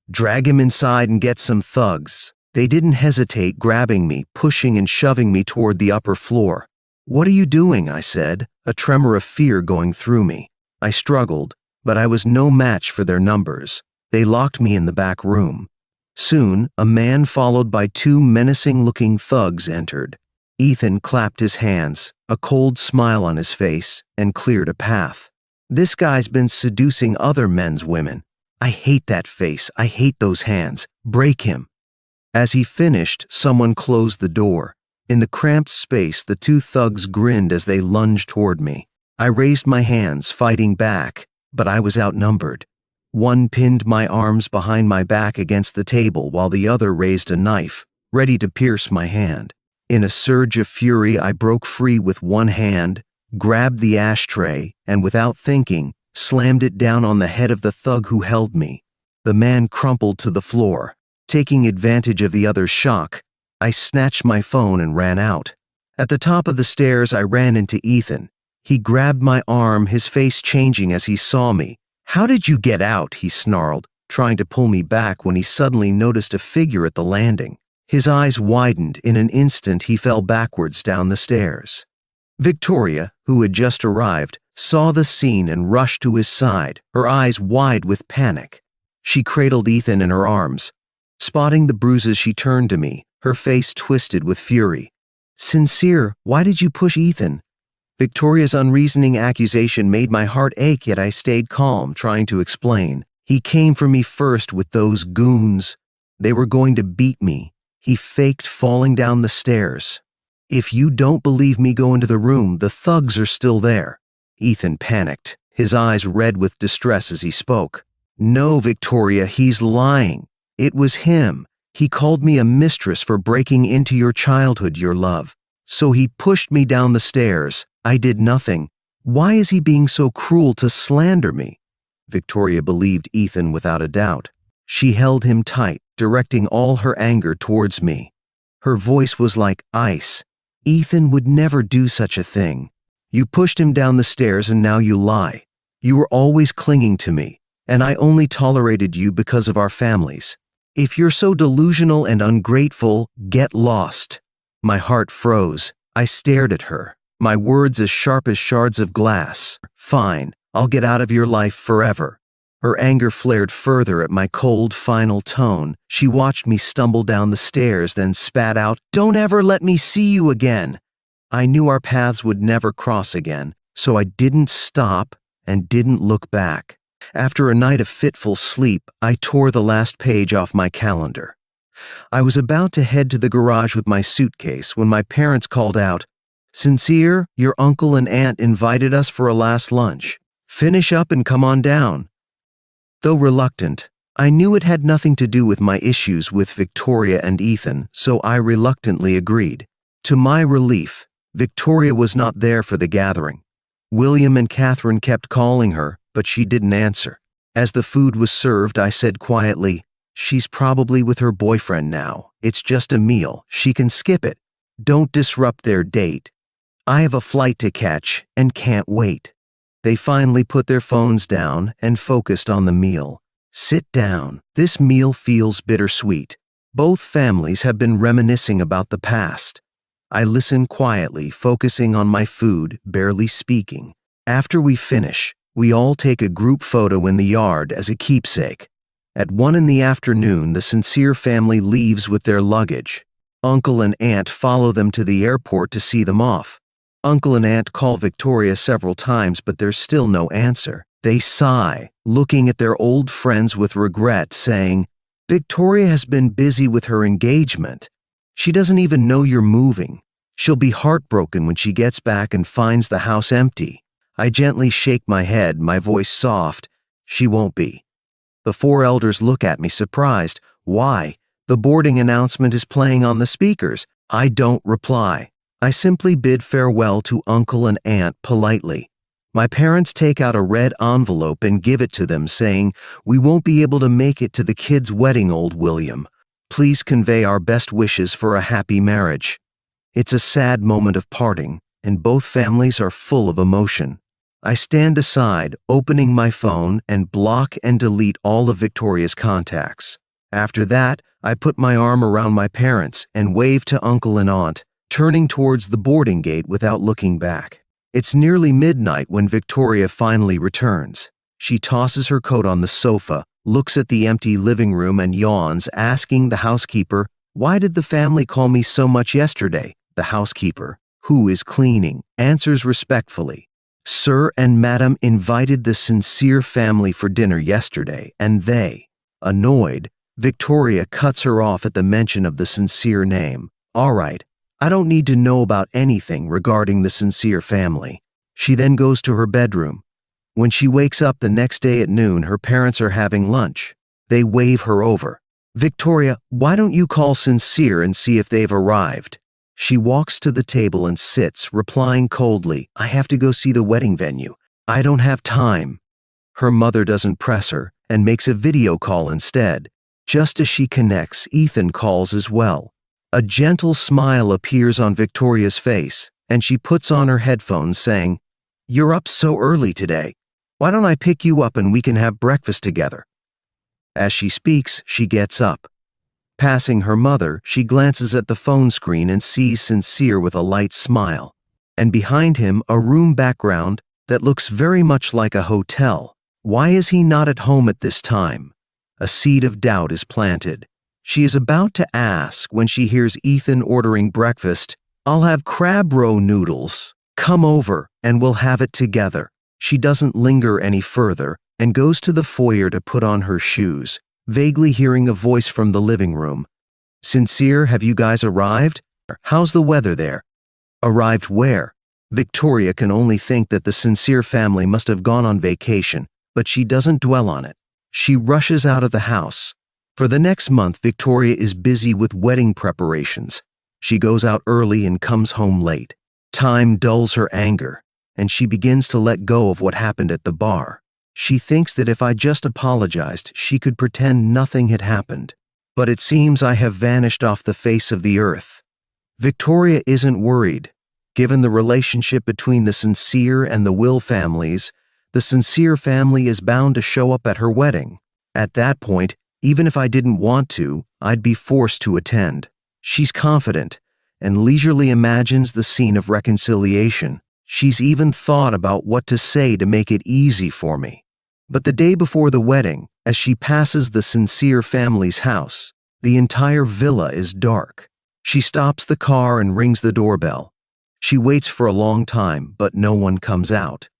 "Drag him inside and get some thugs." They didn't hesitate, grabbing me, pushing and shoving me toward the upper floor. "What are you doing?" I said, a tremor of fear going through me. I struggled, but I was no match for their numbers. They locked me in the back room. Soon, a man followed by 2 menacing-looking thugs entered. Ethan clapped his hands, a cold smile on his face, and cleared a path. "This guy's been seducing other men's women. I hate that face. I hate those hands. Break him." As he finished, someone closed the door. In the cramped space, the 2 thugs grinned as they lunged toward me. I raised my hands, fighting back, but I was outnumbered. One pinned my arms behind my back against the table while the other raised a knife, ready to pierce my hand. In a surge of fury, I broke free with one hand, grabbed the ashtray, and without thinking, slammed it down on the head of the thug who held me. The man crumpled to the floor. Taking advantage of the other's shock, I snatched my phone and ran out. At the top of the stairs, I ran into Ethan. He grabbed my arm, his face changing as he saw me. "How did you get out?" he snarled, trying to pull me back when he suddenly noticed a figure at the landing. His eyes widened. In an instant, he fell backwards down the stairs. Victoria, who had just arrived, saw the scene and rushed to his side, her eyes wide with panic. She cradled Ethan in her arms. Spotting the bruises, she turned to me, her face twisted with fury. "Sincere, why did you push Ethan?" Victoria's unreasoning accusation made my heart ache, yet I stayed calm, trying to explain. "He came for me first with those goons. They were going to beat me. He faked falling down the stairs. If you don't believe me, go into the room. The thugs are still there." Ethan panicked, his eyes red with distress as he spoke. "No, Victoria, he's lying. It was him. He called me a mistress for breaking into your childhood, your love. So he pushed me down the stairs. I did nothing. Why is he being so cruel to slander me?" Victoria believed Ethan without a doubt. She held him tight, directing all her anger towards me. Her voice was like ice. "Ethan would never do such a thing. You pushed him down the stairs and now you lie. You were always clinging to me, and I only tolerated you because of our families. If you're so delusional and ungrateful, get lost." My heart froze. I stared at her, my words as sharp as shards of glass. "Fine, I'll get out of your life forever." Her anger flared further at my cold, final tone. She watched me stumble down the stairs, then spat out, "Don't ever let me see you again." I knew our paths would never cross again, so I didn't stop and didn't look back. After a night of fitful sleep, I tore the last page off my calendar. I was about to head to the garage with my suitcase when my parents called out, "Sincere, your uncle and aunt invited us for a last lunch. Finish up and come on down." Though reluctant, I knew it had nothing to do with my issues with Victoria and Ethan, so I reluctantly agreed. To my relief, Victoria was not there for the gathering. William and Catherine kept calling her, but she didn't answer. As the food was served, I said quietly, "She's probably with her boyfriend now. It's just a meal. She can skip it. Don't disrupt their date. I have a flight to catch and can't wait." They finally put their phones down and focused on the meal. "Sit down. This meal feels bittersweet. Both families have been reminiscing about the past." I listen quietly, focusing on my food, barely speaking. After we finish, we all take a group photo in the yard as a keepsake. At 1 in the afternoon, the Sincere family leaves with their luggage. Uncle and aunt follow them to the airport to see them off. Uncle and aunt call Victoria several times, but there's still no answer. They sigh, looking at their old friends with regret, saying, "Victoria has been busy with her engagement. She doesn't even know you're moving. She'll be heartbroken when she gets back and finds the house empty." I gently shake my head, my voice soft. "She won't be." The 4 elders look at me surprised. "Why? The boarding announcement is playing on the speakers." I don't reply. I simply bid farewell to uncle and aunt politely. My parents take out a red envelope and give it to them, saying, "We won't be able to make it to the kids' wedding, old William. Please convey our best wishes for a happy marriage." It's a sad moment of parting, and both families are full of emotion. I stand aside, opening my phone, and block and delete all of Victoria's contacts. After that, I put my arm around my parents and wave to uncle and aunt, turning towards the boarding gate without looking back. It's nearly midnight when Victoria finally returns. She tosses her coat on the sofa, looks at the empty living room and yawns, asking the housekeeper, "Why did the family call me so much yesterday?" The housekeeper, who is cleaning, answers respectfully, "Sir and Madam invited the Sincere family for dinner yesterday, and they." Annoyed, Victoria cuts her off at the mention of the Sincere name. "All right, I don't need to know about anything regarding the Sincere family." She then goes to her bedroom. When she wakes up the next day at noon, her parents are having lunch. They wave her over. "Victoria, why don't you call Sincere and see if they've arrived?" She walks to the table and sits, replying coldly, "I have to go see the wedding venue. I don't have time." Her mother doesn't press her and makes a video call instead. Just as she connects, Ethan calls as well. A gentle smile appears on Victoria's face, and she puts on her headphones saying, "You're up so early today. Why don't I pick you up and we can have breakfast together?" As she speaks, she gets up. Passing her mother, she glances at the phone screen and sees Sincere with a light smile. And behind him, a room background that looks very much like a hotel. Why is he not at home at this time? A seed of doubt is planted. She is about to ask when she hears Ethan ordering breakfast. "I'll have crab roe noodles. Come over and we'll have it together." She doesn't linger any further and goes to the foyer to put on her shoes, vaguely hearing a voice from the living room. "Sincere, have you guys arrived? How's the weather there?" Arrived where? Victoria can only think that the Sincere family must have gone on vacation, but she doesn't dwell on it. She rushes out of the house. For the next month, Victoria is busy with wedding preparations. She goes out early and comes home late. Time dulls her anger, and she begins to let go of what happened at the bar. She thinks that if I just apologized, she could pretend nothing had happened. But it seems I have vanished off the face of the earth. Victoria isn't worried. Given the relationship between the Sincere and the Will families, the Sincere family is bound to show up at her wedding. At that point, even if I didn't want to, I'd be forced to attend. She's confident and leisurely imagines the scene of reconciliation. She's even thought about what to say to make it easy for me. But the day before the wedding, as she passes the Sincere family's house, the entire villa is dark. She stops the car and rings the doorbell. She waits for a long time, but no one comes out.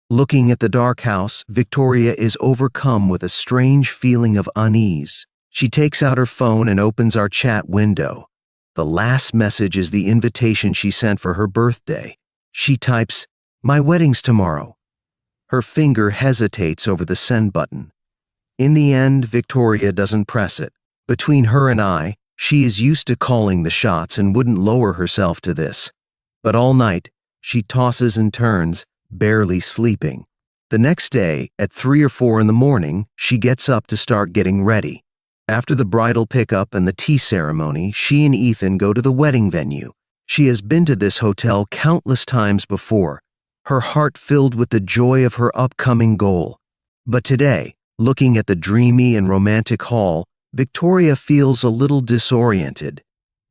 Looking at the dark house, Victoria is overcome with a strange feeling of unease. She takes out her phone and opens our chat window. The last message is the invitation she sent for her birthday. She types, "My wedding's tomorrow." Her finger hesitates over the send button. In the end, Victoria doesn't press it. Between her and I, she is used to calling the shots and wouldn't lower herself to this. But all night, she tosses and turns, barely sleeping. The next day, at 3 or 4 in the morning, she gets up to start getting ready. After the bridal pickup and the tea ceremony, she and Ethan go to the wedding venue. She has been to this hotel countless times before, her heart filled with the joy of her upcoming goal. But today, looking at the dreamy and romantic hall, Victoria feels a little disoriented.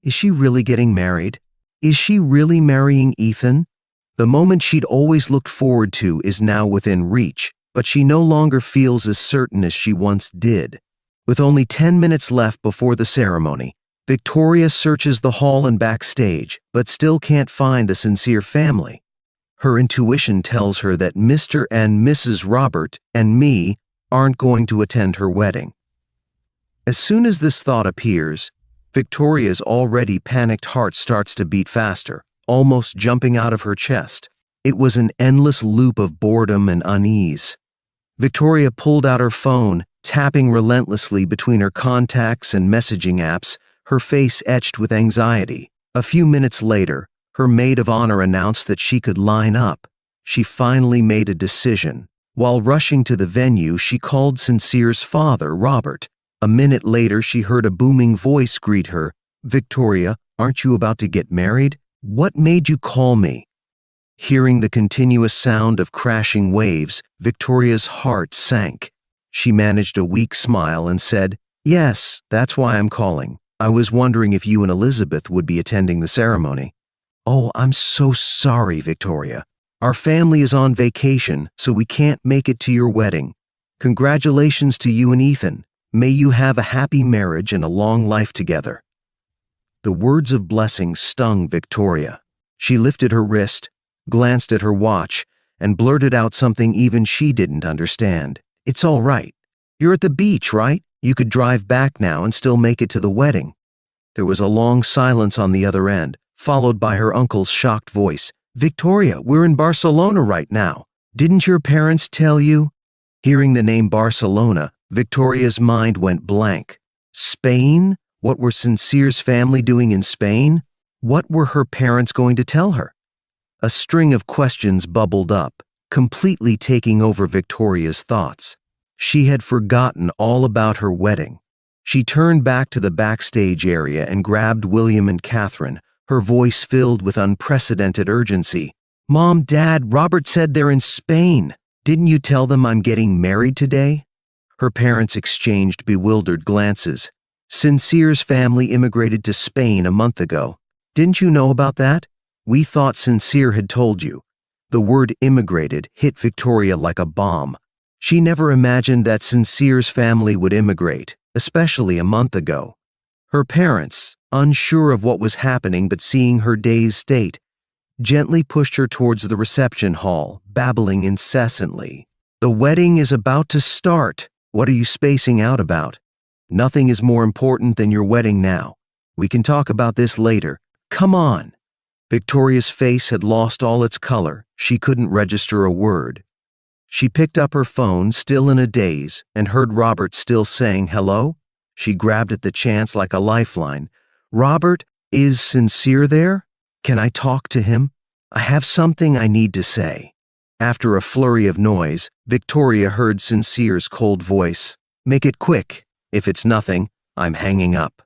Is she really getting married? Is she really marrying Ethan? The moment she'd always looked forward to is now within reach, but she no longer feels as certain as she once did. With only 10 minutes left before the ceremony, Victoria searches the hall and backstage, but still can't find the Sincere family. Her intuition tells her that Mr. and Mrs. Robert and me aren't going to attend her wedding. As soon as this thought appears, Victoria's already panicked heart starts to beat faster, almost jumping out of her chest. It was an endless loop of boredom and unease. Victoria pulled out her phone, tapping relentlessly between her contacts and messaging apps, her face etched with anxiety. A few minutes later, her maid of honor announced that she could line up. She finally made a decision. While rushing to the venue, she called Sincere's father, Robert. A minute later, she heard a booming voice greet her. "Victoria, aren't you about to get married? What made you call me?" Hearing the continuous sound of crashing waves, Victoria's heart sank. She managed a weak smile and said, "Yes, that's why I'm calling. I was wondering if you and Elizabeth would be attending the ceremony." "Oh, I'm so sorry, Victoria. Our family is on vacation, so we can't make it to your wedding. Congratulations to you and Ethan. May you have a happy marriage and a long life together." The words of blessing stung Victoria. She lifted her wrist, glanced at her watch, and blurted out something even she didn't understand. "It's all right. You're at the beach, right? You could drive back now and still make it to the wedding." There was a long silence on the other end, followed by her uncle's shocked voice. Victoria, we're in Barcelona right now. Didn't your parents tell you? Hearing the name Barcelona, Victoria's mind went blank. Spain? What were Sincere's family doing in Spain? What were her parents going to tell her? A string of questions bubbled up, completely taking over Victoria's thoughts. She had forgotten all about her wedding. She turned back to the backstage area and grabbed William and Catherine, her voice filled with unprecedented urgency. Mom, Dad, Robert said they're in Spain. Didn't you tell them I'm getting married today? Her parents exchanged bewildered glances. Sincere's family immigrated to Spain a month ago. Didn't you know about that? We thought Sincere had told you. The word immigrated hit Victoria like a bomb. She never imagined that Sincere's family would immigrate, especially a month ago. Her parents, unsure of what was happening but seeing her dazed state, gently pushed her towards the reception hall, babbling incessantly. The wedding is about to start. What are you spacing out about? Nothing is more important than your wedding now. We can talk about this later. Come on. Victoria's face had lost all its color. She couldn't register a word. She picked up her phone, still in a daze, and heard Robert still saying hello. She grabbed at the chance like a lifeline. Robert, is Sincere there? Can I talk to him? I have something I need to say. After a flurry of noise, Victoria heard Sincere's cold voice. Make it quick. If it's nothing, I'm hanging up.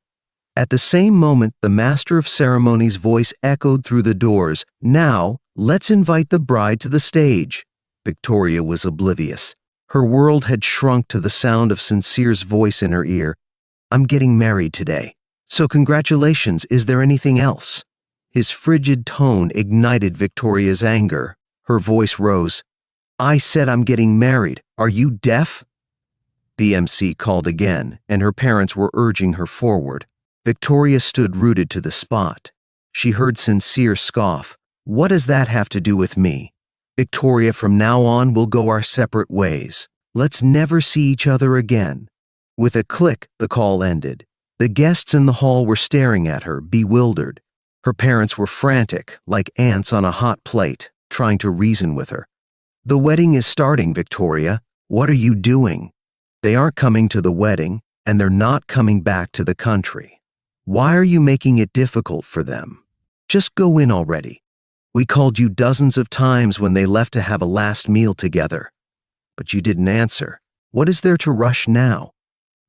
At the same moment, the master of ceremonies' voice echoed through the doors. Now, let's invite the bride to the stage. Victoria was oblivious. Her world had shrunk to the sound of Sincere's voice in her ear. I'm getting married today. So congratulations, is there anything else? His frigid tone ignited Victoria's anger. Her voice rose. I said I'm getting married. Are you deaf? The MC called again, and her parents were urging her forward. Victoria stood rooted to the spot. She heard Sincere scoff. What does that have to do with me? Victoria, from now on, we'll go our separate ways. Let's never see each other again. With a click, the call ended. The guests in the hall were staring at her, bewildered. Her parents were frantic, like ants on a hot plate, trying to reason with her. The wedding is starting, Victoria. What are you doing? They aren't coming to the wedding, and they're not coming back to the country. Why are you making it difficult for them? Just go in already. We called you dozens of times when they left to have a last meal together. But you didn't answer. What is there to rush now?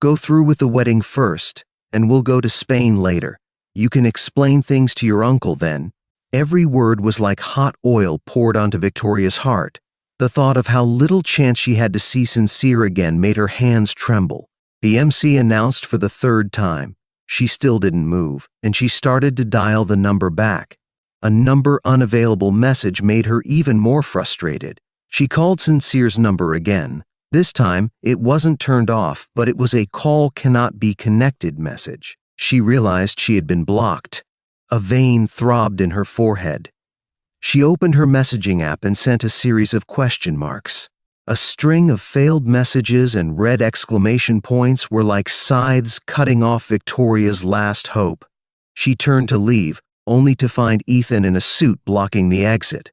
Go through with the wedding first, and we'll go to Spain later. You can explain things to your uncle then. Every word was like hot oil poured onto Victoria's heart. The thought of how little chance she had to see Sincere again made her hands tremble. The MC announced for the third time. She still didn't move, and she started to dial the number back. A number unavailable message made her even more frustrated. She called Sincere's number again. This time, it wasn't turned off, but it was a call cannot be connected message. She realized she had been blocked. A vein throbbed in her forehead. She opened her messaging app and sent a series of question marks. A string of failed messages and red exclamation points were like scythes cutting off Victoria's last hope. She turned to leave, only to find Ethan in a suit blocking the exit.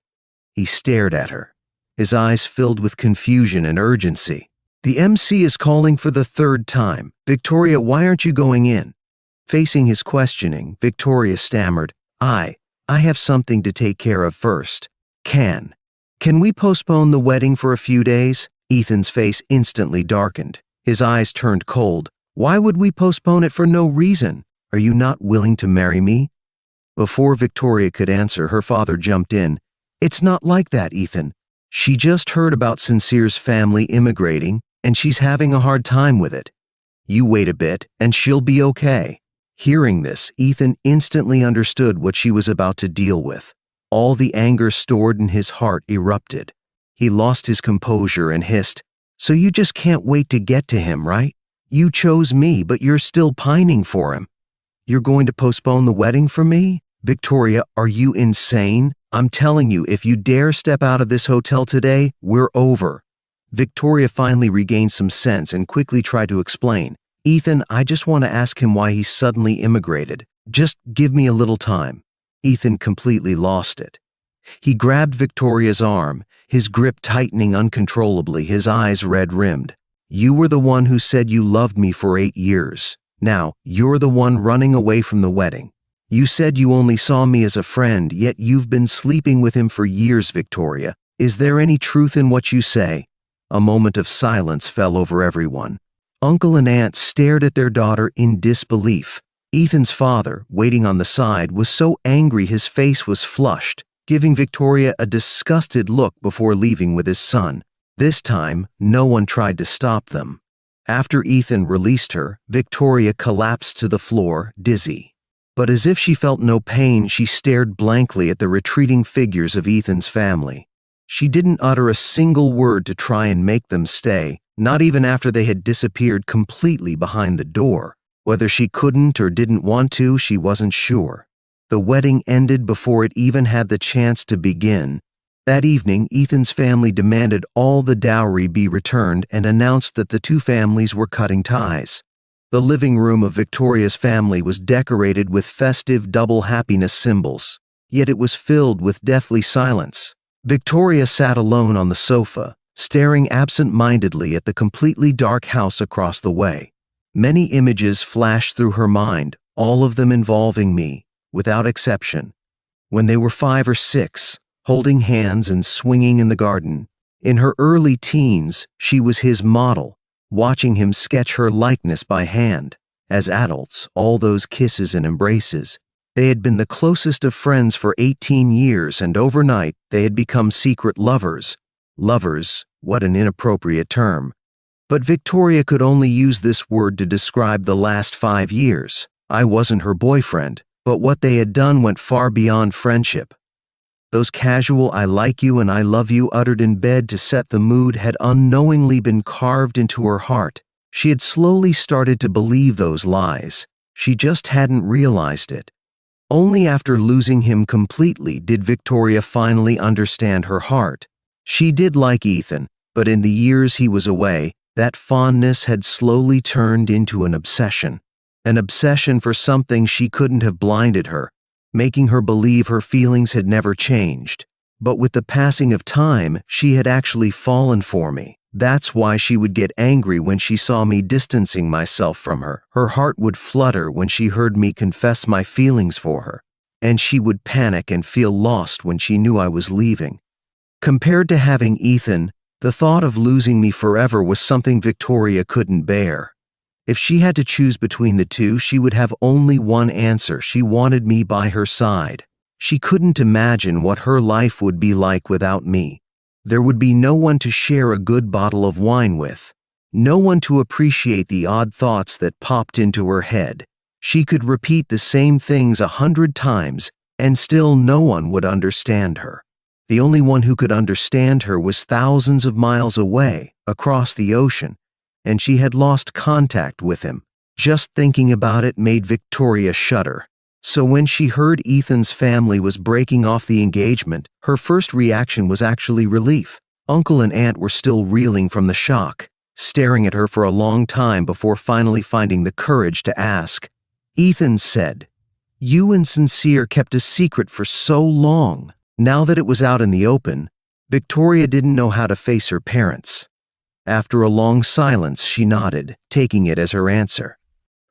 He stared at her, his eyes filled with confusion and urgency. The MC is calling for the third time. Victoria, why aren't you going in? Facing his questioning, Victoria stammered, I have something to take care of first. Can we postpone the wedding for a few days? Ethan's face instantly darkened. His eyes turned cold. Why would we postpone it for no reason? Are you not willing to marry me? Before Victoria could answer, her father jumped in. It's not like that, Ethan. She just heard about Sincere's family immigrating, and she's having a hard time with it. You wait a bit, and she'll be okay. Hearing this, Ethan instantly understood what she was about to deal with. All the anger stored in his heart erupted. He lost his composure and hissed, So you just can't wait to get to him, right? You chose me, but you're still pining for him. You're going to postpone the wedding for me? Victoria, are you insane? I'm telling you, if you dare step out of this hotel today, we're over. Victoria finally regained some sense and quickly tried to explain. Ethan, I just want to ask him why he suddenly immigrated. Just give me a little time. Ethan completely lost it. He grabbed Victoria's arm, his grip tightening uncontrollably, his eyes red-rimmed. "You were the one who said you loved me for 8 years. Now, you're the one running away from the wedding. You said you only saw me as a friend, yet you've been sleeping with him for years, Victoria. Is there any truth in what you say?" A moment of silence fell over everyone. Uncle and Aunt stared at their daughter in disbelief. Ethan's father, waiting on the side, was so angry his face was flushed, giving Victoria a disgusted look before leaving with his son. This time, no one tried to stop them. After Ethan released her, Victoria collapsed to the floor, dizzy. But as if she felt no pain, she stared blankly at the retreating figures of Ethan's family. She didn't utter a single word to try and make them stay, not even after they had disappeared completely behind the door. Whether she couldn't or didn't want to, she wasn't sure. The wedding ended before it even had the chance to begin. That evening, Ethan's family demanded all the dowry be returned and announced that the two families were cutting ties. The living room of Victoria's family was decorated with festive double happiness symbols, yet it was filled with deathly silence. Victoria sat alone on the sofa, staring absent-mindedly at the completely dark house across the way. Many images flashed through her mind, all of them involving me, without exception. When they were 5 or 6, holding hands and swinging in the garden. In her early teens, she was his model, watching him sketch her likeness by hand. As adults, all those kisses and embraces. They had been the closest of friends for 18 years, and overnight they had become secret lovers. Lovers, what an inappropriate term. But Victoria could only use this word to describe the last 5 years. I wasn't her boyfriend, but what they had done went far beyond friendship. Those casual "I like you" and "I love you" uttered in bed to set the mood had unknowingly been carved into her heart. She had slowly started to believe those lies. She just hadn't realized it. Only after losing him completely did Victoria finally understand her heart. She did like Ethan, but in the years he was away, that fondness had slowly turned into an obsession. An obsession for something she couldn't have blinded her, making her believe her feelings had never changed. But with the passing of time, she had actually fallen for me. That's why she would get angry when she saw me distancing myself from her. Her heart would flutter when she heard me confess my feelings for her. And she would panic and feel lost when she knew I was leaving. Compared to having Ethan, the thought of losing me forever was something Victoria couldn't bear. If she had to choose between the two, she would have only one answer. She wanted me by her side. She couldn't imagine what her life would be like without me. There would be no one to share a good bottle of wine with. No one to appreciate the odd thoughts that popped into her head. She could repeat the same things 100 times, and still no one would understand her. The only one who could understand her was thousands of miles away, across the ocean, and she had lost contact with him. Just thinking about it made Victoria shudder. So when she heard Ethan's family was breaking off the engagement, her first reaction was actually relief. Uncle and Aunt were still reeling from the shock, staring at her for a long time before finally finding the courage to ask. Ethan said, "You and Sincere kept a secret for so long." Now that it was out in the open, Victoria didn't know how to face her parents. After a long silence, she nodded, taking it as her answer.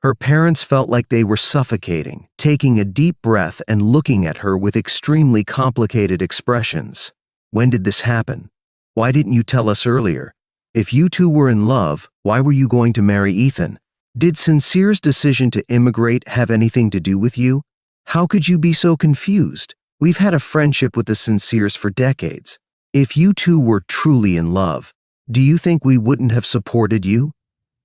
Her parents felt like they were suffocating, taking a deep breath and looking at her with extremely complicated expressions. "When did this happen? Why didn't you tell us earlier? If you two were in love, why were you going to marry Ethan? Did Sincere's decision to immigrate have anything to do with you? How could you be so confused? We've had a friendship with the Sinceres for decades. If you two were truly in love, do you think we wouldn't have supported you?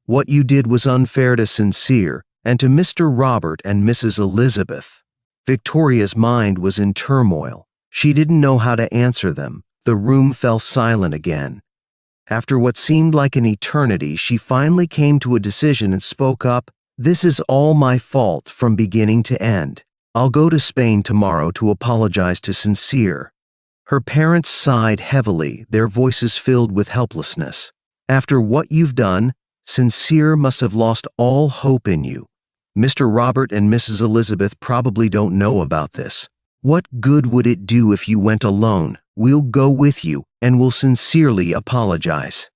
What you did was unfair to Sincere and to Mr. Robert and Mrs. Elizabeth." Victoria's mind was in turmoil. She didn't know how to answer them. The room fell silent again. After what seemed like an eternity, she finally came to a decision and spoke up. "This is all my fault from beginning to end. I'll go to Spain tomorrow to apologize to Sincere." Her parents sighed heavily, their voices filled with helplessness. "After what you've done, Sincere must have lost all hope in you. Mr. Robert and Mrs. Elizabeth probably don't know about this. What good would it do if you went alone? We'll go with you, and we'll sincerely apologize.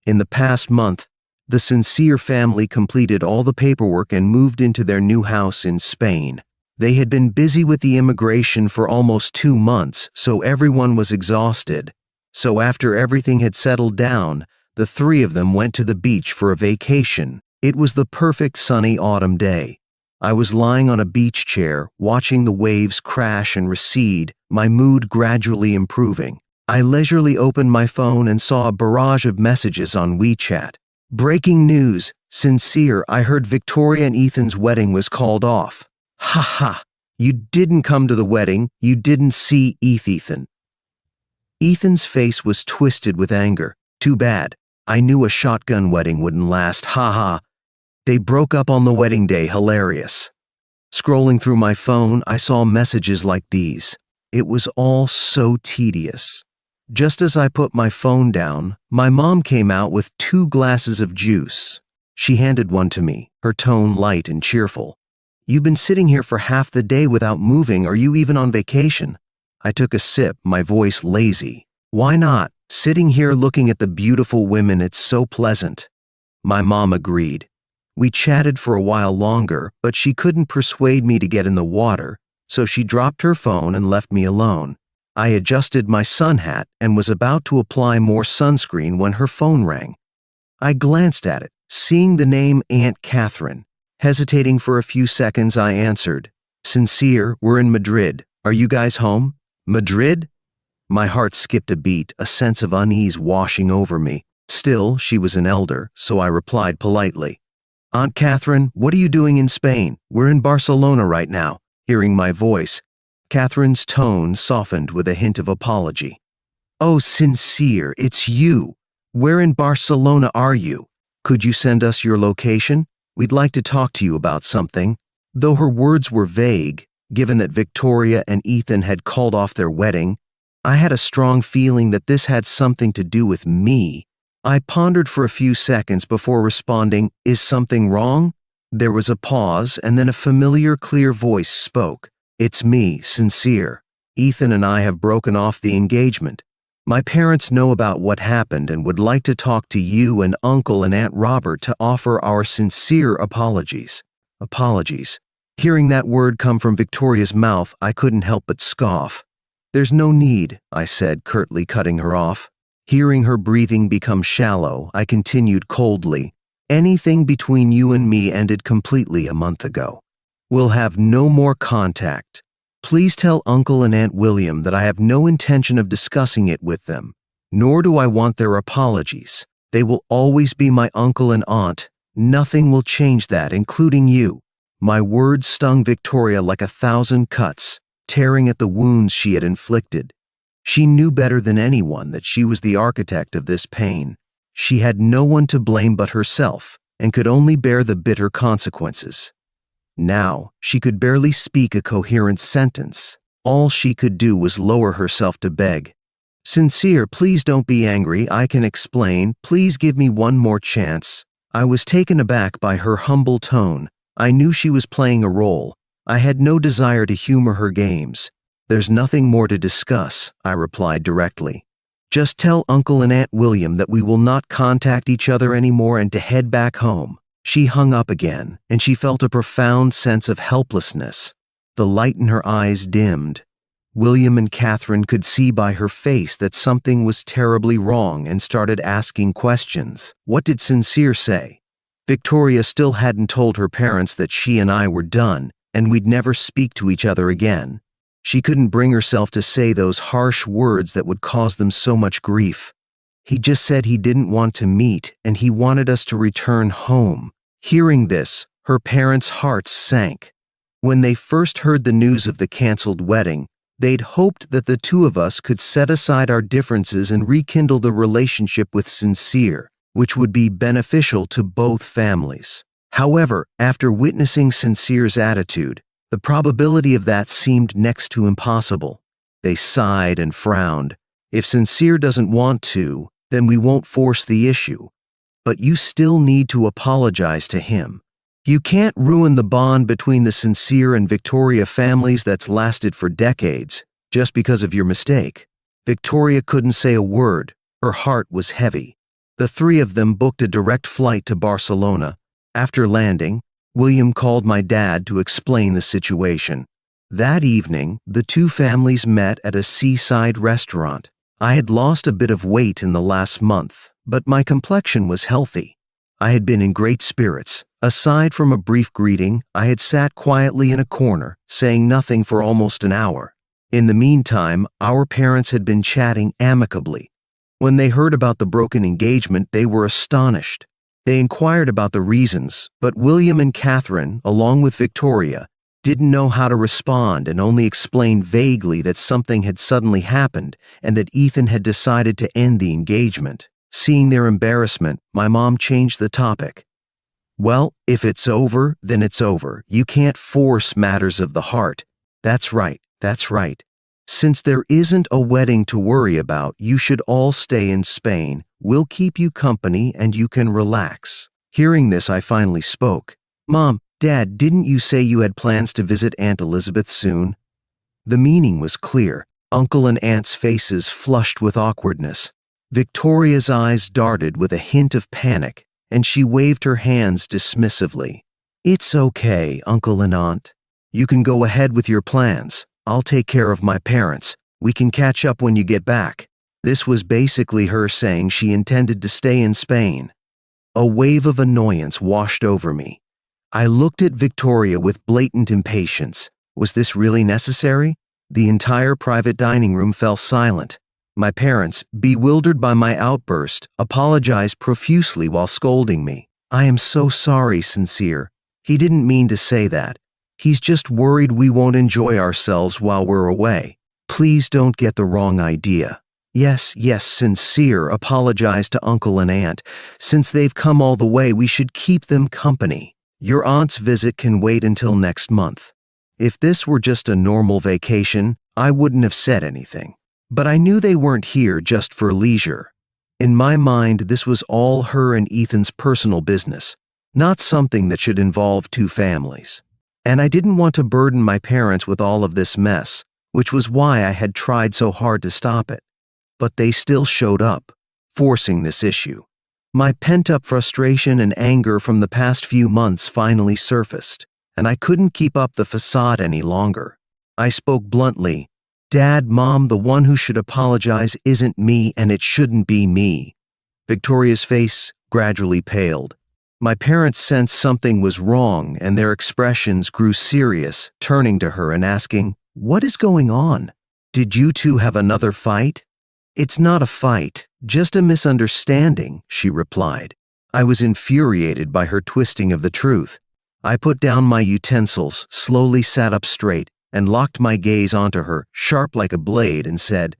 In the past month, the Sincere family completed all the paperwork and moved into their new house in Spain. They had been busy with the immigration for almost 2 months, so everyone was exhausted. So after everything had settled down, the three of them went to the beach for a vacation. It was the perfect sunny autumn day. I was lying on a beach chair, watching the waves crash and recede, my mood gradually improving. I leisurely opened my phone and saw a barrage of messages on WeChat. Breaking news, Sincere, I heard Victoria and Ethan's wedding was called off. Ha ha, you didn't come to the wedding, you didn't see Ethan. Ethan's face was twisted with anger. Too bad, I knew a shotgun wedding wouldn't last, ha ha. They broke up on the wedding day, hilarious. Scrolling through my phone, I saw messages like these. It was all so tedious. Just as I put my phone down, my mom came out with 2 glasses of juice. She handed one to me, her tone light and cheerful. You've been sitting here for half the day without moving. Are you even on vacation? I took a sip, my voice lazy. Why not? Sitting here looking at the beautiful women, it's so pleasant. My mom agreed. We chatted for a while longer, but she couldn't persuade me to get in the water, so she dropped her phone and left me alone. I adjusted my sun hat and was about to apply more sunscreen when her phone rang. I glanced at it, seeing the name Aunt Catherine. Hesitating for a few seconds, I answered, Sincere, we're in Madrid. Are you guys home? Madrid? My heart skipped a beat, a sense of unease washing over me. Still, she was an elder, so I replied politely. Aunt Catherine, what are you doing in Spain? We're in Barcelona right now. Hearing my voice, Catherine's tone softened with a hint of apology. Oh, Sincere, it's you. Where in Barcelona are you? Could you send us your location? We'd like to talk to you about something. Though her words were vague, given that Victoria and Ethan had called off their wedding, I had a strong feeling that this had something to do with me. I pondered for a few seconds before responding, Is something wrong? There was a pause, and then a familiar, clear voice spoke. It's me, Sincere. Ethan and I have broken off the engagement. My parents know about what happened and would like to talk to you and Uncle and Aunt Robert to offer our sincere apologies. Apologies. Hearing that word come from Victoria's mouth, I couldn't help but scoff. There's no need, I said, curtly cutting her off. Hearing her breathing become shallow, I continued coldly. Anything between you and me ended completely a month ago. We'll have no more contact. Please tell Uncle and Aunt William that I have no intention of discussing it with them, nor do I want their apologies. They will always be my uncle and aunt. Nothing will change that, including you. My words stung Victoria like 1,000 cuts, tearing at the wounds she had inflicted. She knew better than anyone that she was the architect of this pain. She had no one to blame but herself, and could only bear the bitter consequences. Now, she could barely speak a coherent sentence. All she could do was lower herself to beg. Sincere, please don't be angry, I can explain. Please give me one more chance. I was taken aback by her humble tone. I knew she was playing a role. I had no desire to humor her games. There's nothing more to discuss, I replied directly. Just tell Uncle and Aunt William that we will not contact each other anymore and to head back home. She hung up again, and she felt a profound sense of helplessness. The light in her eyes dimmed. William and Catherine could see by her face that something was terribly wrong and started asking questions. What did Sincere say? Victoria still hadn't told her parents that she and I were done, and we'd never speak to each other again. She couldn't bring herself to say those harsh words that would cause them so much grief. He just said he didn't want to meet, and he wanted us to return home. Hearing this, her parents' hearts sank. When they first heard the news of the canceled wedding, they'd hoped that the two of us could set aside our differences and rekindle the relationship with Sincere, which would be beneficial to both families. However, after witnessing Sincere's attitude, the probability of that seemed next to impossible. They sighed and frowned. If Sincere doesn't want to, then we won't force the issue. But you still need to apologize to him. You can't ruin the bond between the Sincere and Victoria families that's lasted for decades, just because of your mistake. Victoria couldn't say a word. Her heart was heavy. The three of them booked a direct flight to Barcelona. After landing, William called my dad to explain the situation. That evening, the two families met at a seaside restaurant. I had lost a bit of weight in the last month, but my complexion was healthy. I had been in great spirits. Aside from a brief greeting, I had sat quietly in a corner, saying nothing for almost an hour. In the meantime, our parents had been chatting amicably. When they heard about the broken engagement, they were astonished. They inquired about the reasons, but William and Catherine, along with Victoria, didn't know how to respond and only explained vaguely that something had suddenly happened and that Ethan had decided to end the engagement. Seeing their embarrassment, my mom changed the topic. Well, if it's over, then it's over. You can't force matters of the heart. That's right. Since there isn't a wedding to worry about, you should all stay in Spain. We'll keep you company and you can relax. Hearing this, I finally spoke. Mom, Dad, didn't you say you had plans to visit Aunt Elizabeth soon? The meaning was clear. Uncle and Aunt's faces flushed with awkwardness. Victoria's eyes darted with a hint of panic, and she waved her hands dismissively. It's okay, Uncle and Aunt. You can go ahead with your plans. I'll take care of my parents. We can catch up when you get back. This was basically her saying she intended to stay in Spain. A wave of annoyance washed over me. I looked at Victoria with blatant impatience. Was this really necessary? The entire private dining room fell silent. My parents, bewildered by my outburst, apologized profusely while scolding me. I am so sorry, Sincere. He didn't mean to say that. He's just worried we won't enjoy ourselves while we're away. Please don't get the wrong idea. Yes, Sincere apologized to Uncle and Aunt. Since they've come all the way, we should keep them company. Your aunt's visit can wait until next month. If this were just a normal vacation, I wouldn't have said anything. But I knew they weren't here just for leisure. In my mind, this was all her and Ethan's personal business, not something that should involve two families. And I didn't want to burden my parents with all of this mess, which was why I had tried so hard to stop it. But they still showed up, forcing this issue. My pent-up frustration and anger from the past few months finally surfaced, and I couldn't keep up the facade any longer. I spoke bluntly. Dad, Mom, the one who should apologize isn't me, and it shouldn't be me. Victoria's face gradually paled. My parents sensed something was wrong, and their expressions grew serious, turning to her and asking, "What is going on? Did you two have another fight?" "It's not a fight, just a misunderstanding," she replied. I was infuriated by her twisting of the truth. I put down my utensils, slowly sat up straight, and locked my gaze onto her, sharp like a blade, and said,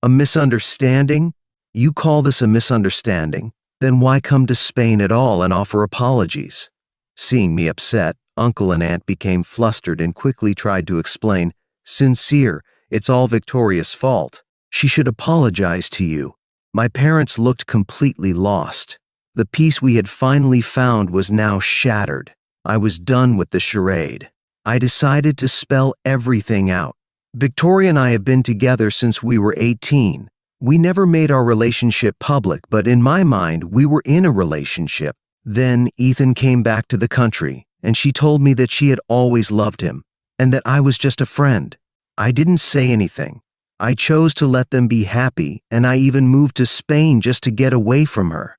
"A misunderstanding? You call this a misunderstanding? Then why come to Spain at all and offer apologies?" Seeing me upset, Uncle and Aunt became flustered and quickly tried to explain, "Sincere, it's all Victoria's fault. She should apologize to you." My parents looked completely lost. The peace we had finally found was now shattered. I was done with the charade. I decided to spell everything out. Victoria and I have been together since we were 18. We never made our relationship public, but in my mind, we were in a relationship. Then Ethan came back to the country, and she told me that she had always loved him, and that I was just a friend. I didn't say anything. I chose to let them be happy, and I even moved to Spain just to get away from her.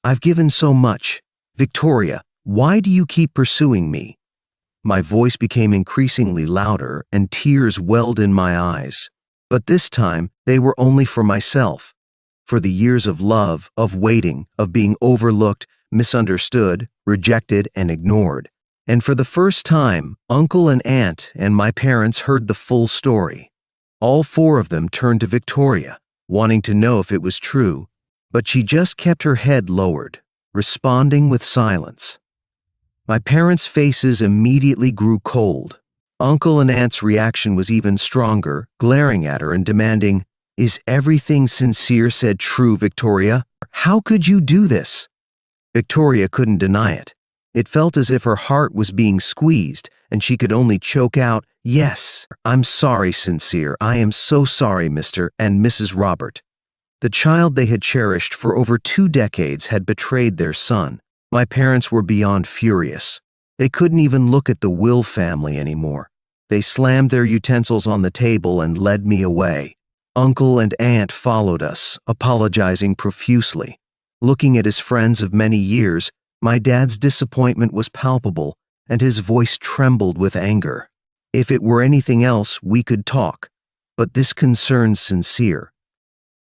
I've given so much. Victoria, why do you keep pursuing me? My voice became increasingly louder, and tears welled in my eyes. But this time, they were only for myself. For the years of love, of waiting, of being overlooked, misunderstood, rejected, and ignored. And for the first time, Uncle and Aunt and my parents heard the full story. All four of them turned to Victoria, wanting to know if it was true, but she just kept her head lowered, responding with silence. My parents' faces immediately grew cold. Uncle and Aunt's reaction was even stronger, glaring at her and demanding, "Is everything Sincere said true, Victoria? How could you do this?" Victoria couldn't deny it. It felt as if her heart was being squeezed, and she could only choke out, "Yes, I'm sorry, Sincere. I am so sorry, Mr. and Mrs. Robert." The child they had cherished for over 2 decades had betrayed their son. My parents were beyond furious. They couldn't even look at the Will family anymore. They slammed their utensils on the table and led me away. Uncle and aunt followed us, apologizing profusely. Looking at his friends of many years, my dad's disappointment was palpable, and his voice trembled with anger. If it were anything else, we could talk, but this concerns Sincere.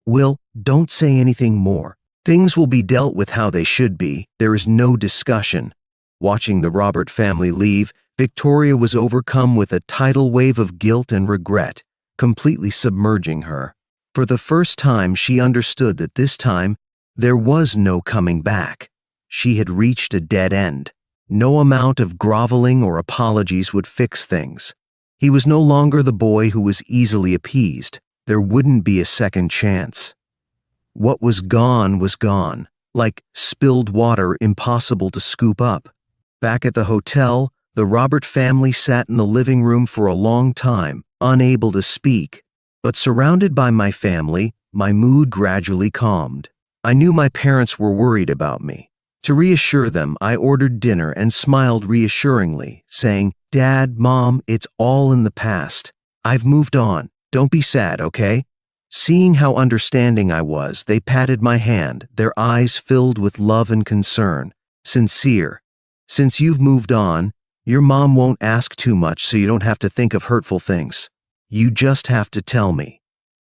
"Will, don't say anything more. Things will be dealt with how they should be. There is no discussion." Watching the Robert family leave, Victoria was overcome with a tidal wave of guilt and regret, completely submerging her. For the first time, she understood that this time, there was no coming back. She had reached a dead end. No amount of groveling or apologies would fix things. He was no longer the boy who was easily appeased. There wouldn't be a second chance. What was gone, like spilled water impossible to scoop up. Back at the hotel, the Robert family sat in the living room for a long time, unable to speak. But surrounded by my family, my mood gradually calmed. I knew my parents were worried about me. To reassure them, I ordered dinner and smiled reassuringly, saying, "Dad, Mom, it's all in the past. I've moved on. Don't be sad, okay?" Seeing how understanding I was, they patted my hand, their eyes filled with love and concern. "Sincere, since you've moved on, your mom won't ask too much so you don't have to think of hurtful things. You just have to tell me.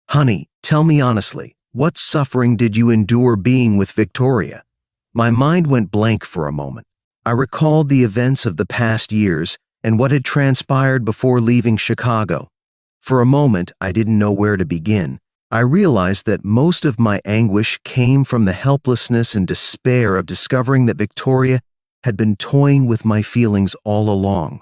Honey, tell me honestly, what suffering did you endure being with Victoria?" My mind went blank for a moment. I recalled the events of the past years and what had transpired before leaving Chicago. For a moment, I didn't know where to begin. I realized that most of my anguish came from the helplessness and despair of discovering that Victoria had been toying with my feelings all along.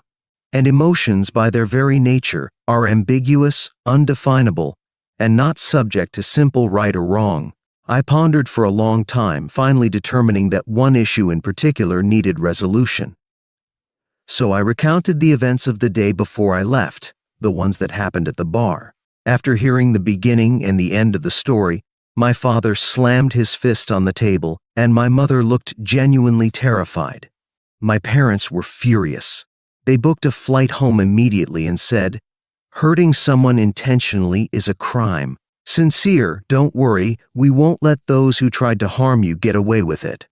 And emotions, by their very nature, are ambiguous, undefinable, and not subject to simple right or wrong. I pondered for a long time, finally determining that one issue in particular needed resolution. So I recounted the events of the day before I left, the ones that happened at the bar. After hearing the beginning and the end of the story, my father slammed his fist on the table, and my mother looked genuinely terrified. My parents were furious. They booked a flight home immediately and said, "Hurting someone intentionally is a crime. Sincere, don't worry, we won't let those who tried to harm you get away with it."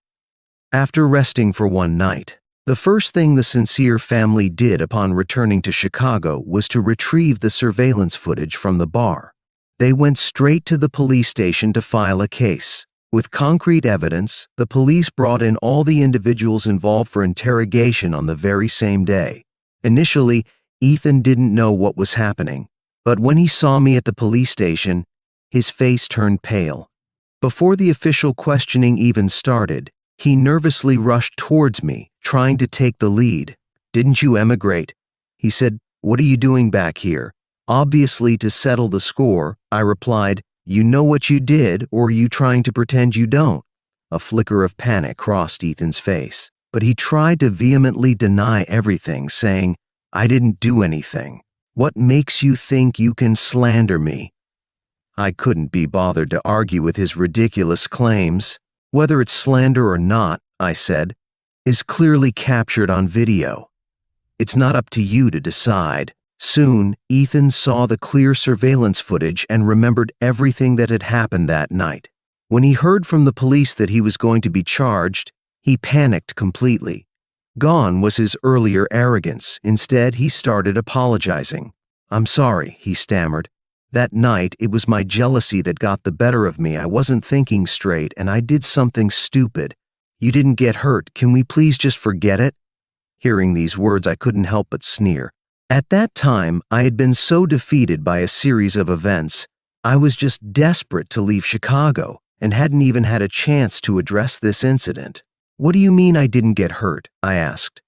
After resting for one night, the first thing the Sincere family did upon returning to Chicago was to retrieve the surveillance footage from the bar. They went straight to the police station to file a case. With concrete evidence, the police brought in all the individuals involved for interrogation on the very same day. Initially, Ethan didn't know what was happening, but when he saw me at the police station, his face turned pale. Before the official questioning even started, he nervously rushed towards me, trying to take the lead. "Didn't you emigrate?" He said, "What are you doing back here?" Obviously, to settle the score, I replied, "You know what you did, or are you trying to pretend you don't?" A flicker of panic crossed Ethan's face, but he tried to vehemently deny everything, saying, "I didn't do anything. What makes you think you can slander me?" I couldn't be bothered to argue with his ridiculous claims. "Whether it's slander or not," I said, "is clearly captured on video. It's not up to you to decide." Soon, Ethan saw the clear surveillance footage and remembered everything that had happened that night. When he heard from the police that he was going to be charged, he panicked completely. Gone was his earlier arrogance. Instead, he started apologizing. "I'm sorry," he stammered. "That night, it was my jealousy that got the better of me. I wasn't thinking straight, and I did something stupid. You didn't get hurt. Can we please just forget it?" Hearing these words, I couldn't help but sneer. At that time, I had been so defeated by a series of events. I was just desperate to leave Chicago and hadn't even had a chance to address this incident. "What do you mean I didn't get hurt?" I asked.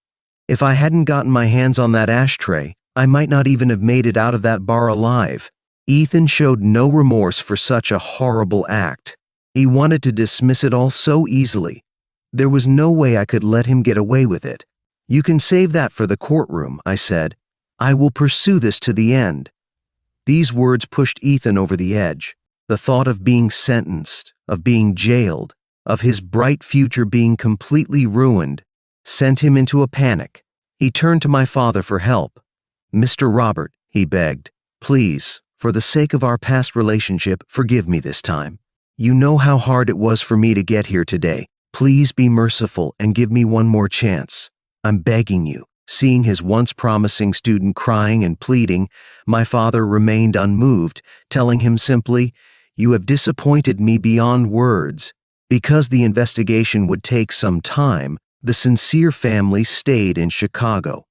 "If I hadn't gotten my hands on that ashtray, I might not even have made it out of that bar alive." Ethan showed no remorse for such a horrible act. He wanted to dismiss it all so easily. There was no way I could let him get away with it. You can save that for the courtroom, I said. I will pursue this to the end. These words pushed Ethan over the edge. The thought of being sentenced, of being jailed, of his bright future being completely ruined, sent him into a panic. He turned to my father for help. "Mr. Robert," he begged, "please, for the sake of our past relationship, forgive me this time. You know how hard it was for me to get here today. Please be merciful and give me one more chance. I'm begging you." Seeing his once promising student crying and pleading, my father remained unmoved, telling him simply, "You have disappointed me beyond words." Because the investigation would take some time, the Sincere family stayed in Chicago.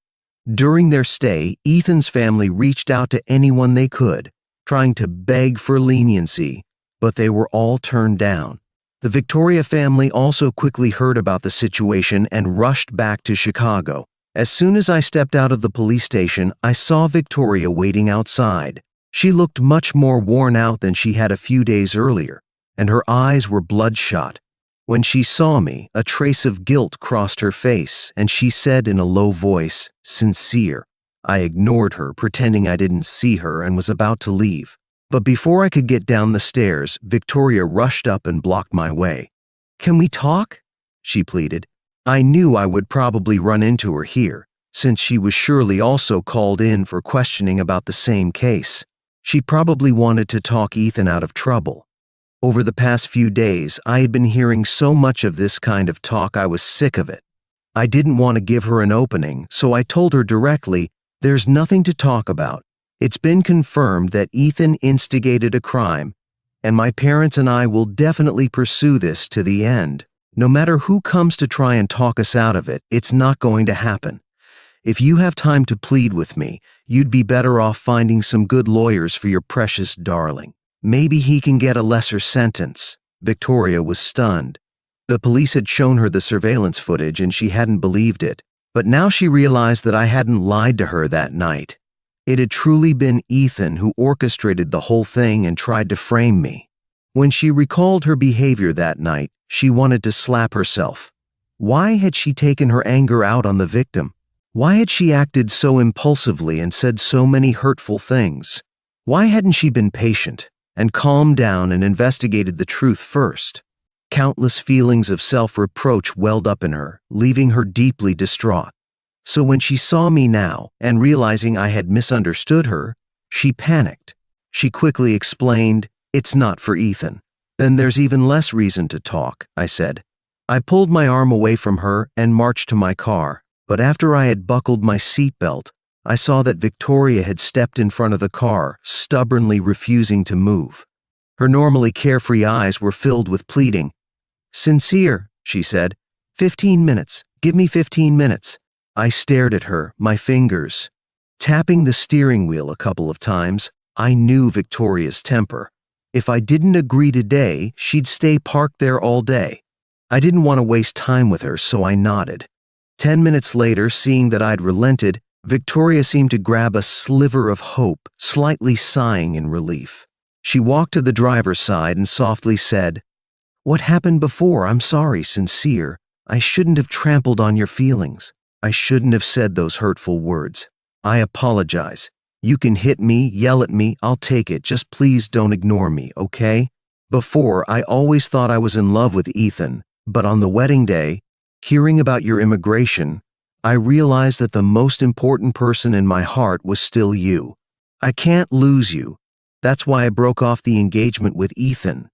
During their stay, Ethan's family reached out to anyone they could, trying to beg for leniency, but they were all turned down. The Victoria family also quickly heard about the situation and rushed back to Chicago. As soon as I stepped out of the police station, I saw Victoria waiting outside. She looked much more worn out than she had a few days earlier, and her eyes were bloodshot. When she saw me, a trace of guilt crossed her face, and she said in a low voice, "Sincere." I ignored her, pretending I didn't see her, and was about to leave. But before I could get down the stairs, Victoria rushed up and blocked my way. "Can we talk?" she pleaded. I knew I would probably run into her here, since she was surely also called in for questioning about the same case. She probably wanted to talk Ethan out of trouble. Over the past few days, I had been hearing so much of this kind of talk I was sick of it. I didn't want to give her an opening, so I told her directly, "There's nothing to talk about. It's been confirmed that Ethan instigated a crime, and my parents and I will definitely pursue this to the end. No matter who comes to try and talk us out of it, it's not going to happen. If you have time to plead with me, you'd be better off finding some good lawyers for your precious darling. Maybe he can get a lesser sentence." Victoria was stunned. The police had shown her the surveillance footage and she hadn't believed it, but now she realized that I hadn't lied to her that night. It had truly been Ethan who orchestrated the whole thing and tried to frame me. When she recalled her behavior that night, she wanted to slap herself. Why had she taken her anger out on the victim? Why had she acted so impulsively and said so many hurtful things? Why hadn't she been patient and calmed down and investigated the truth first? Countless feelings of self-reproach welled up in her, leaving her deeply distraught. So when she saw me now, and realizing I had misunderstood her, she panicked. She quickly explained, "It's not for Ethan." "Then there's even less reason to talk," I said. I pulled my arm away from her and marched to my car, but after I had buckled my seatbelt, I saw that Victoria had stepped in front of the car, stubbornly refusing to move. Her normally carefree eyes were filled with pleading. "Sincere," she said. 15 minutes. Give me 15 minutes." I stared at her, my fingers tapping the steering wheel a couple of times. I knew Victoria's temper. If I didn't agree today, she'd stay parked there all day. I didn't want to waste time with her, so I nodded. 10 minutes later, seeing that I'd relented, Victoria seemed to grab a sliver of hope, slightly sighing in relief. She walked to the driver's side and softly said, "What happened before? I'm sorry, Sincere. I shouldn't have trampled on your feelings. I shouldn't have said those hurtful words. I apologize. You can hit me, yell at me, I'll take it. Just please don't ignore me, okay? Before, I always thought I was in love with Ethan, but on the wedding day, hearing about your immigration, I realized that the most important person in my heart was still you. I can't lose you. That's why I broke off the engagement with Ethan."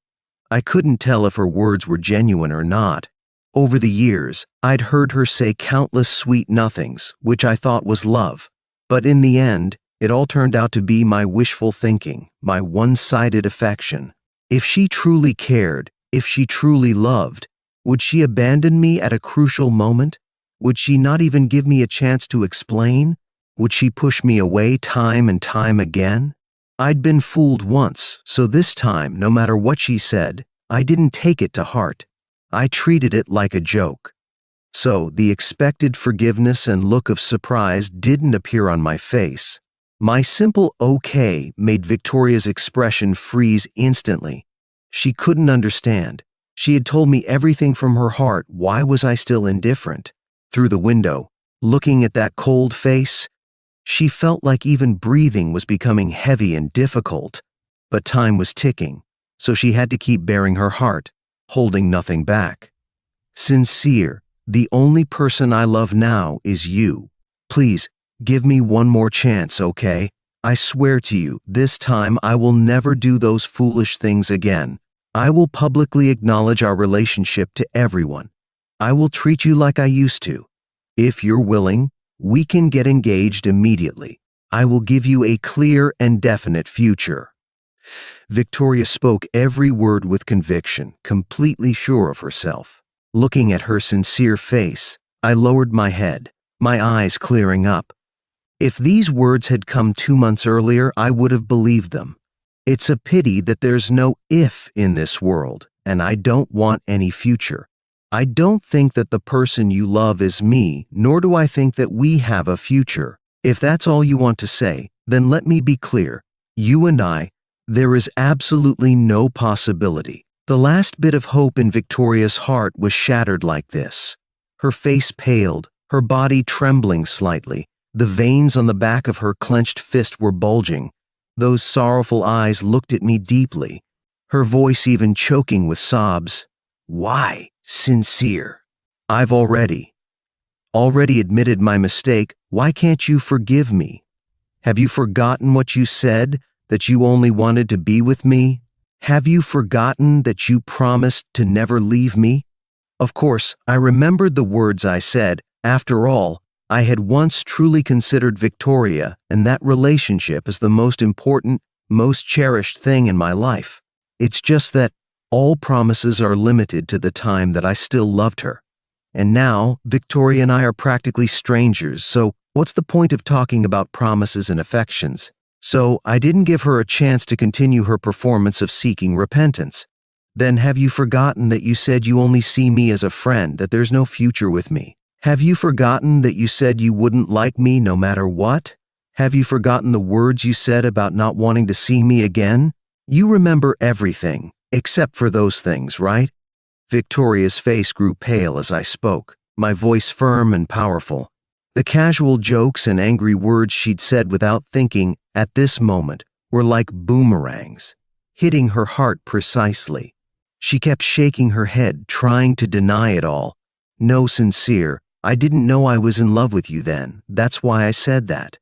I couldn't tell if her words were genuine or not. Over the years, I'd heard her say countless sweet nothings, which I thought was love. But in the end, it all turned out to be my wishful thinking, my one-sided affection. If she truly cared, if she truly loved, would she abandon me at a crucial moment? Would she not even give me a chance to explain? Would she push me away time and time again? I'd been fooled once, so this time, no matter what she said, I didn't take it to heart. I treated it like a joke. So the expected forgiveness and look of surprise didn't appear on my face. My simple "okay" made Victoria's expression freeze instantly. She couldn't understand. She had told me everything from her heart. Why was I still indifferent? Through the window, Looking at that cold face, she felt like even breathing was becoming heavy and difficult. But time was ticking, so she had to keep baring her heart, holding nothing back. Sincere, the only person I love now is you. Please, give me one more chance, okay? I swear to you, this time I will never do those foolish things again. I will publicly acknowledge our relationship to everyone. I will treat you like I used to. If you're willing, we can get engaged immediately. I will give you a clear and definite future. Victoria spoke every word with conviction, completely sure of herself. Looking at her sincere face, I lowered my head, my eyes clearing up. If these words had come 2 months earlier, I would have believed them. It's a pity that there's no if in this world, and I don't want any future. I don't think that the person you love is me, nor do I think that we have a future. If that's all you want to say, then let me be clear. You and I, there is absolutely no possibility. The last bit of hope in Victoria's heart was shattered like this. Her face paled, her body trembling slightly. The veins on the back of her clenched fist were bulging. Those sorrowful eyes looked at me deeply, her voice even choking with sobs. Why, Sincere? I've already admitted my mistake. Why can't you forgive me? Have you forgotten what you said, that you only wanted to be with me? Have you forgotten that you promised to never leave me? Of course, I remembered the words I said. After all, I had once truly considered Victoria and that relationship as the most important, most cherished thing in my life. It's just that all promises are limited to the time that I still loved her. And now, Victoria and I are practically strangers, so what's the point of talking about promises and affections? So I didn't give her a chance to continue her performance of seeking repentance. Then have you forgotten that you said you only see me as a friend, that there's no future with me? Have you forgotten that you said you wouldn't like me no matter what? Have you forgotten the words you said about not wanting to see me again? You remember everything, except for those things, right? Victoria's face grew pale as I spoke, my voice firm and powerful. The casual jokes and angry words she'd said without thinking at this moment were like boomerangs, hitting her heart precisely. She kept shaking her head, trying to deny it all. No, Sincere, I didn't know I was in love with you then. That's why I said that.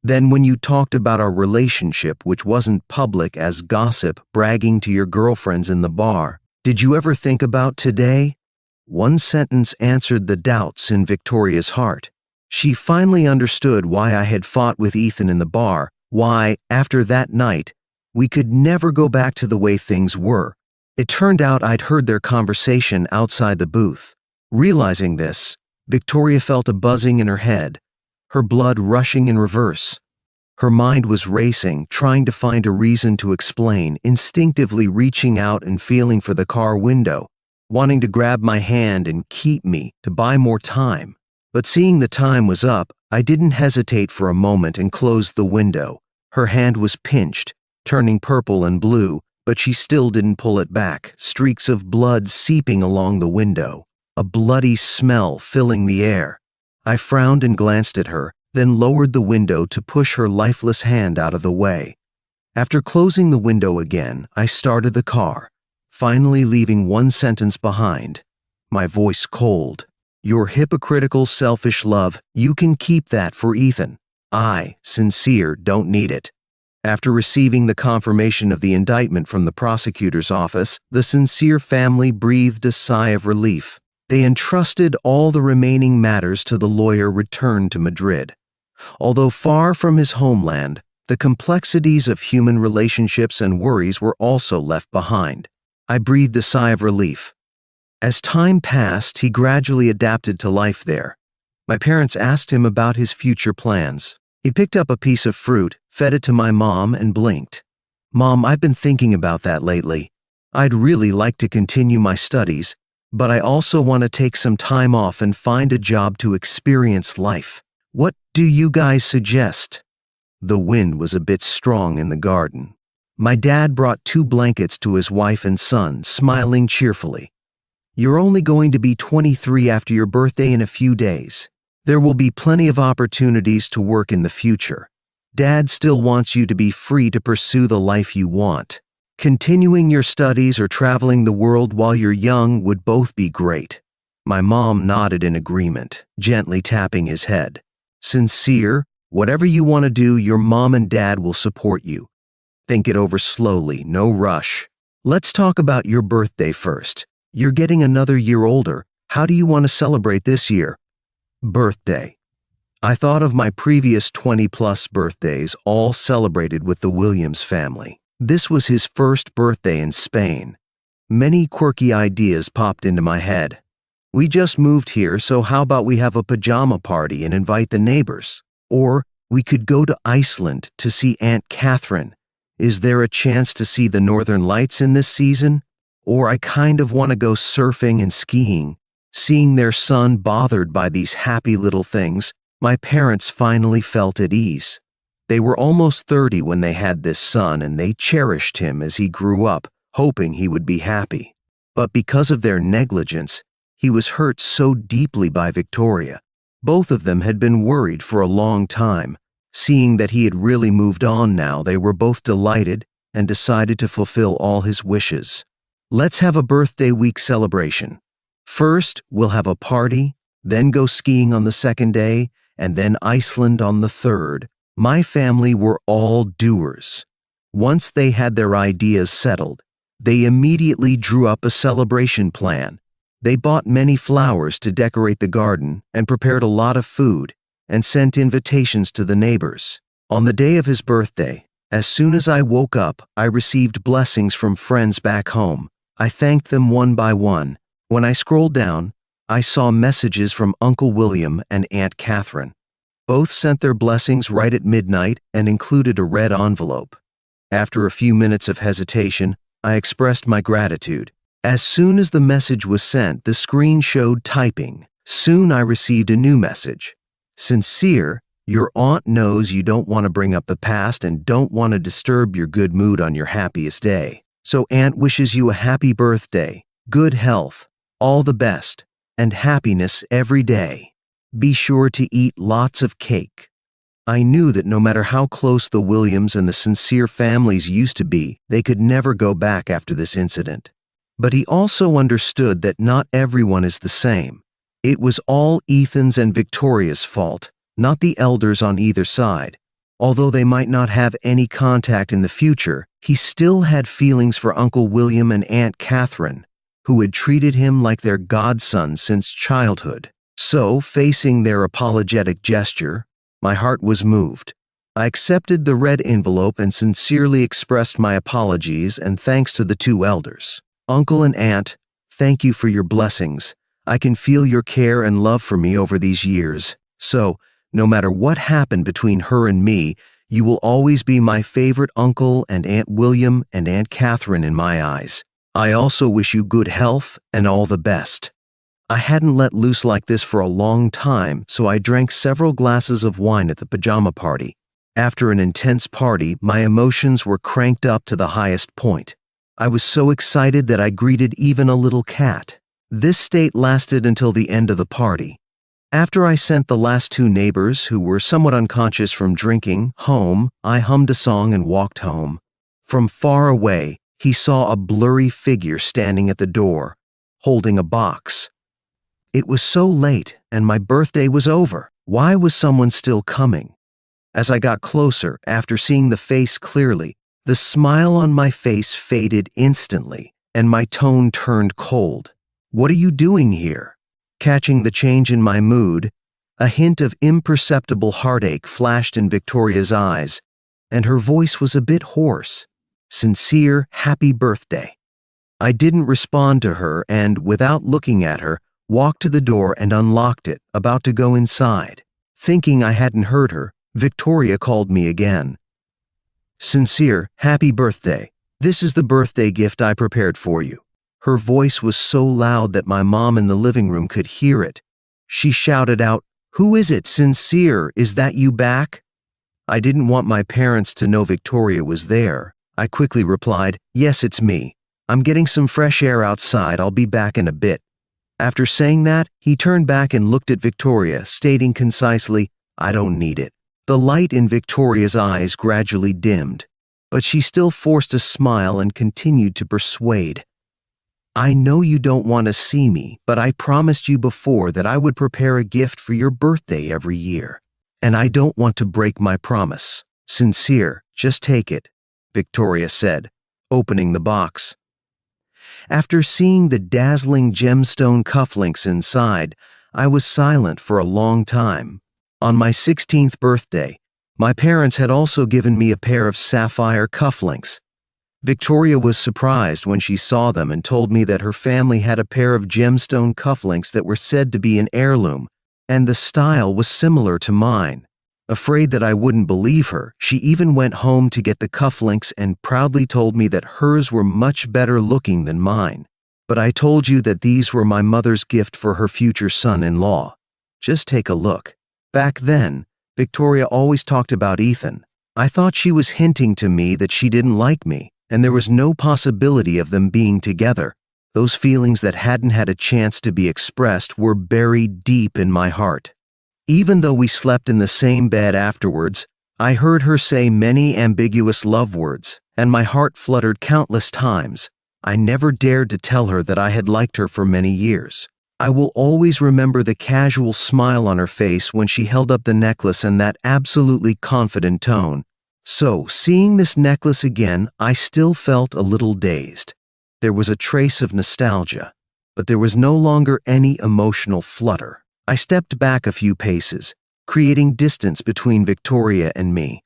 Then when you talked about our relationship, which wasn't public as gossip, bragging to your girlfriends in the bar, did you ever think about today? One sentence answered the doubts in Victoria's heart. She finally understood why I had fought with Ethan in the bar, why, after that night, we could never go back to the way things were. It turned out I'd heard their conversation outside the booth. Realizing this, Victoria felt a buzzing in her head, her blood rushing in reverse. Her mind was racing, trying to find a reason to explain, instinctively reaching out and feeling for the car window, wanting to grab my hand and keep me, to buy more time. But seeing the time was up, I didn't hesitate for a moment and closed the window. Her hand was pinched, turning purple and blue, but she still didn't pull it back, streaks of blood seeping along the window, a bloody smell filling the air. I frowned and glanced at her, then lowered the window to push her lifeless hand out of the way. After closing the window again, I started the car, finally leaving one sentence behind, my voice cold. Your hypocritical, selfish love, you can keep that for Ethan. I, Sincere, don't need it. After receiving the confirmation of the indictment from the prosecutor's office, the Sincere family breathed a sigh of relief. They entrusted all the remaining matters to the lawyer returned to Madrid. Although far from his homeland, the complexities of human relationships and worries were also left behind. I breathed a sigh of relief. As time passed, he gradually adapted to life there. My parents asked him about his future plans. He picked up a piece of fruit, fed it to my mom, and blinked. Mom, I've been thinking about that lately. I'd really like to continue my studies, but I also want to take some time off and find a job to experience life. What do you guys suggest? The wind was a bit strong in the garden. My dad brought 2 blankets to his wife and son, smiling cheerfully. You're only going to be 23 after your birthday in a few days. There will be plenty of opportunities to work in the future. Dad still wants you to be free to pursue the life you want. Continuing your studies or traveling the world while you're young would both be great." My mom nodded in agreement, gently tapping his head. "Sincere, whatever you want to do, your mom and dad will support you. Think it over slowly, no rush. Let's talk about your birthday first. You're getting another year older. How do you want to celebrate this year?" Birthday. I thought of my previous 20-plus birthdays, all celebrated with the Williams family. This was his first birthday in Spain. Many quirky ideas popped into my head. "We just moved here, so how about we have a pajama party and invite the neighbors? Or we could go to Iceland to see Aunt Catherine. Is there a chance to see the Northern Lights in this season? Or I kind of want to go surfing and skiing." Seeing their son bothered by these happy little things, my parents finally felt at ease. They were almost 30 when they had this son, and they cherished him as he grew up, hoping he would be happy. But because of their negligence, he was hurt so deeply by Victoria. Both of them had been worried for a long time. Seeing that he had really moved on now, they were both delighted and decided to fulfill all his wishes. "Let's have a birthday week celebration. First, we'll have a party, then go skiing on the second day, and then Iceland on the third." My family were all doers. Once they had their ideas settled, they immediately drew up a celebration plan. They bought many flowers to decorate the garden and prepared a lot of food and sent invitations to the neighbors. On the day of his birthday, as soon as I woke up, I received blessings from friends back home. I thanked them one by one. When I scrolled down, I saw messages from Uncle William and Aunt Catherine. Both sent their blessings right at midnight and included a red envelope. After a few minutes of hesitation, I expressed my gratitude. As soon as the message was sent, the screen showed typing. Soon I received a new message. "Sincere, your aunt knows you don't want to bring up the past and don't want to disturb your good mood on your happiest day. So Aunt wishes you a happy birthday, good health, all the best, and happiness every day. Be sure to eat lots of cake." I knew that no matter how close the Williams and the Sincere families used to be, they could never go back after this incident. But he also understood that not everyone is the same. It was all Ethan's and Victoria's fault, not the elders on either side. Although they might not have any contact in the future, he still had feelings for Uncle William and Aunt Catherine, who had treated him like their godson since childhood. So, facing their apologetic gesture, my heart was moved. I accepted the red envelope and sincerely expressed my apologies and thanks to the two elders. "Uncle and Aunt, thank you for your blessings. I can feel your care and love for me over these years. So, no matter what happened between her and me, you will always be my favorite Uncle and Aunt William and Aunt Catherine in my eyes. I also wish you good health and all the best." I hadn't let loose like this for a long time, so I drank several glasses of wine at the pajama party. After an intense party, my emotions were cranked up to the highest point. I was so excited that I greeted even a little cat. This state lasted until the end of the party. After I sent the last two neighbors, who were somewhat unconscious from drinking, home, I hummed a song and walked home. From far away, he saw a blurry figure standing at the door, holding a box. It was so late, and my birthday was over. Why was someone still coming? As I got closer, after seeing the face clearly, the smile on my face faded instantly, and my tone turned cold. "What are you doing here?" Catching the change in my mood, a hint of imperceptible heartache flashed in Victoria's eyes, and her voice was a bit hoarse. "Sincere, happy birthday." I didn't respond to her and, without looking at her, walked to the door and unlocked it, about to go inside. Thinking I hadn't heard her, Victoria called me again. "Sincere, happy birthday. This is the birthday gift I prepared for you." Her voice was so loud that my mom in the living room could hear it. She shouted out, "Who is it, Sincere? Is that you back?" I didn't want my parents to know Victoria was there. I quickly replied, "Yes, it's me. I'm getting some fresh air outside. I'll be back in a bit." After saying that, he turned back and looked at Victoria, stating concisely, "I don't need it." The light in Victoria's eyes gradually dimmed, but she still forced a smile and continued to persuade. "I know you don't want to see me, but I promised you before that I would prepare a gift for your birthday every year. And I don't want to break my promise. Sincere, just take it," Victoria said, opening the box. After seeing the dazzling gemstone cufflinks inside, I was silent for a long time. On my 16th birthday, my parents had also given me a pair of sapphire cufflinks. Victoria was surprised when she saw them and told me that her family had a pair of gemstone cufflinks that were said to be an heirloom, and the style was similar to mine. Afraid that I wouldn't believe her, she even went home to get the cufflinks and proudly told me that hers were much better looking than mine. "But I told you that these were my mother's gift for her future son-in-law. Just take a look." Back then, Victoria always talked about Ethan. I thought she was hinting to me that she didn't like me, and there was no possibility of them being together. Those feelings that hadn't had a chance to be expressed were buried deep in my heart. Even though we slept in the same bed afterwards, I heard her say many ambiguous love words, and my heart fluttered countless times. I never dared to tell her that I had liked her for many years. I will always remember the casual smile on her face when she held up the necklace and that absolutely confident tone. So, seeing this necklace again, I still felt a little dazed. There was a trace of nostalgia, but there was no longer any emotional flutter. I stepped back a few paces, creating distance between Victoria and me.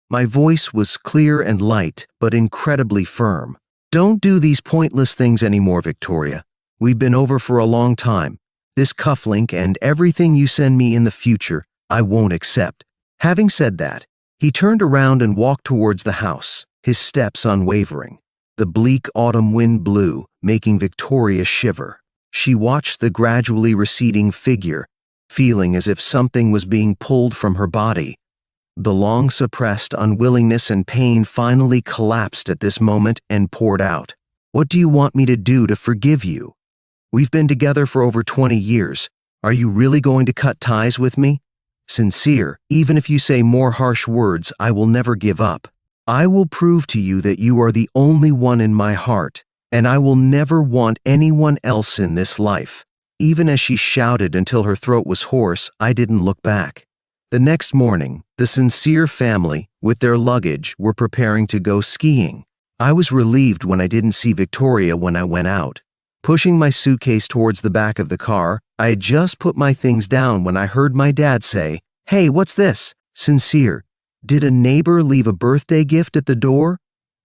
My voice was clear and light, but incredibly firm. "Don't do these pointless things anymore, Victoria. We've been over for a long time. This cufflink and everything you send me in the future, I won't accept." Having said that, he turned around and walked towards the house, his steps unwavering. The bleak autumn wind blew, making Victoria shiver. She watched the gradually receding figure, feeling as if something was being pulled from her body. The long-suppressed unwillingness and pain finally collapsed at this moment and poured out. "What do you want me to do to forgive you? We've been together for over 20 years. Are you really going to cut ties with me? Sincere, even if you say more harsh words, I will never give up. I will prove to you that you are the only one in my heart, and I will never want anyone else in this life." Even as she shouted until her throat was hoarse, I didn't look back. The next morning, the Sincere family, with their luggage, were preparing to go skiing. I was relieved when I didn't see Victoria when I went out. Pushing my suitcase towards the back of the car, I had just put my things down when I heard my dad say, "Hey, what's this?" "Sincere, did a neighbor leave a birthday gift at the door?"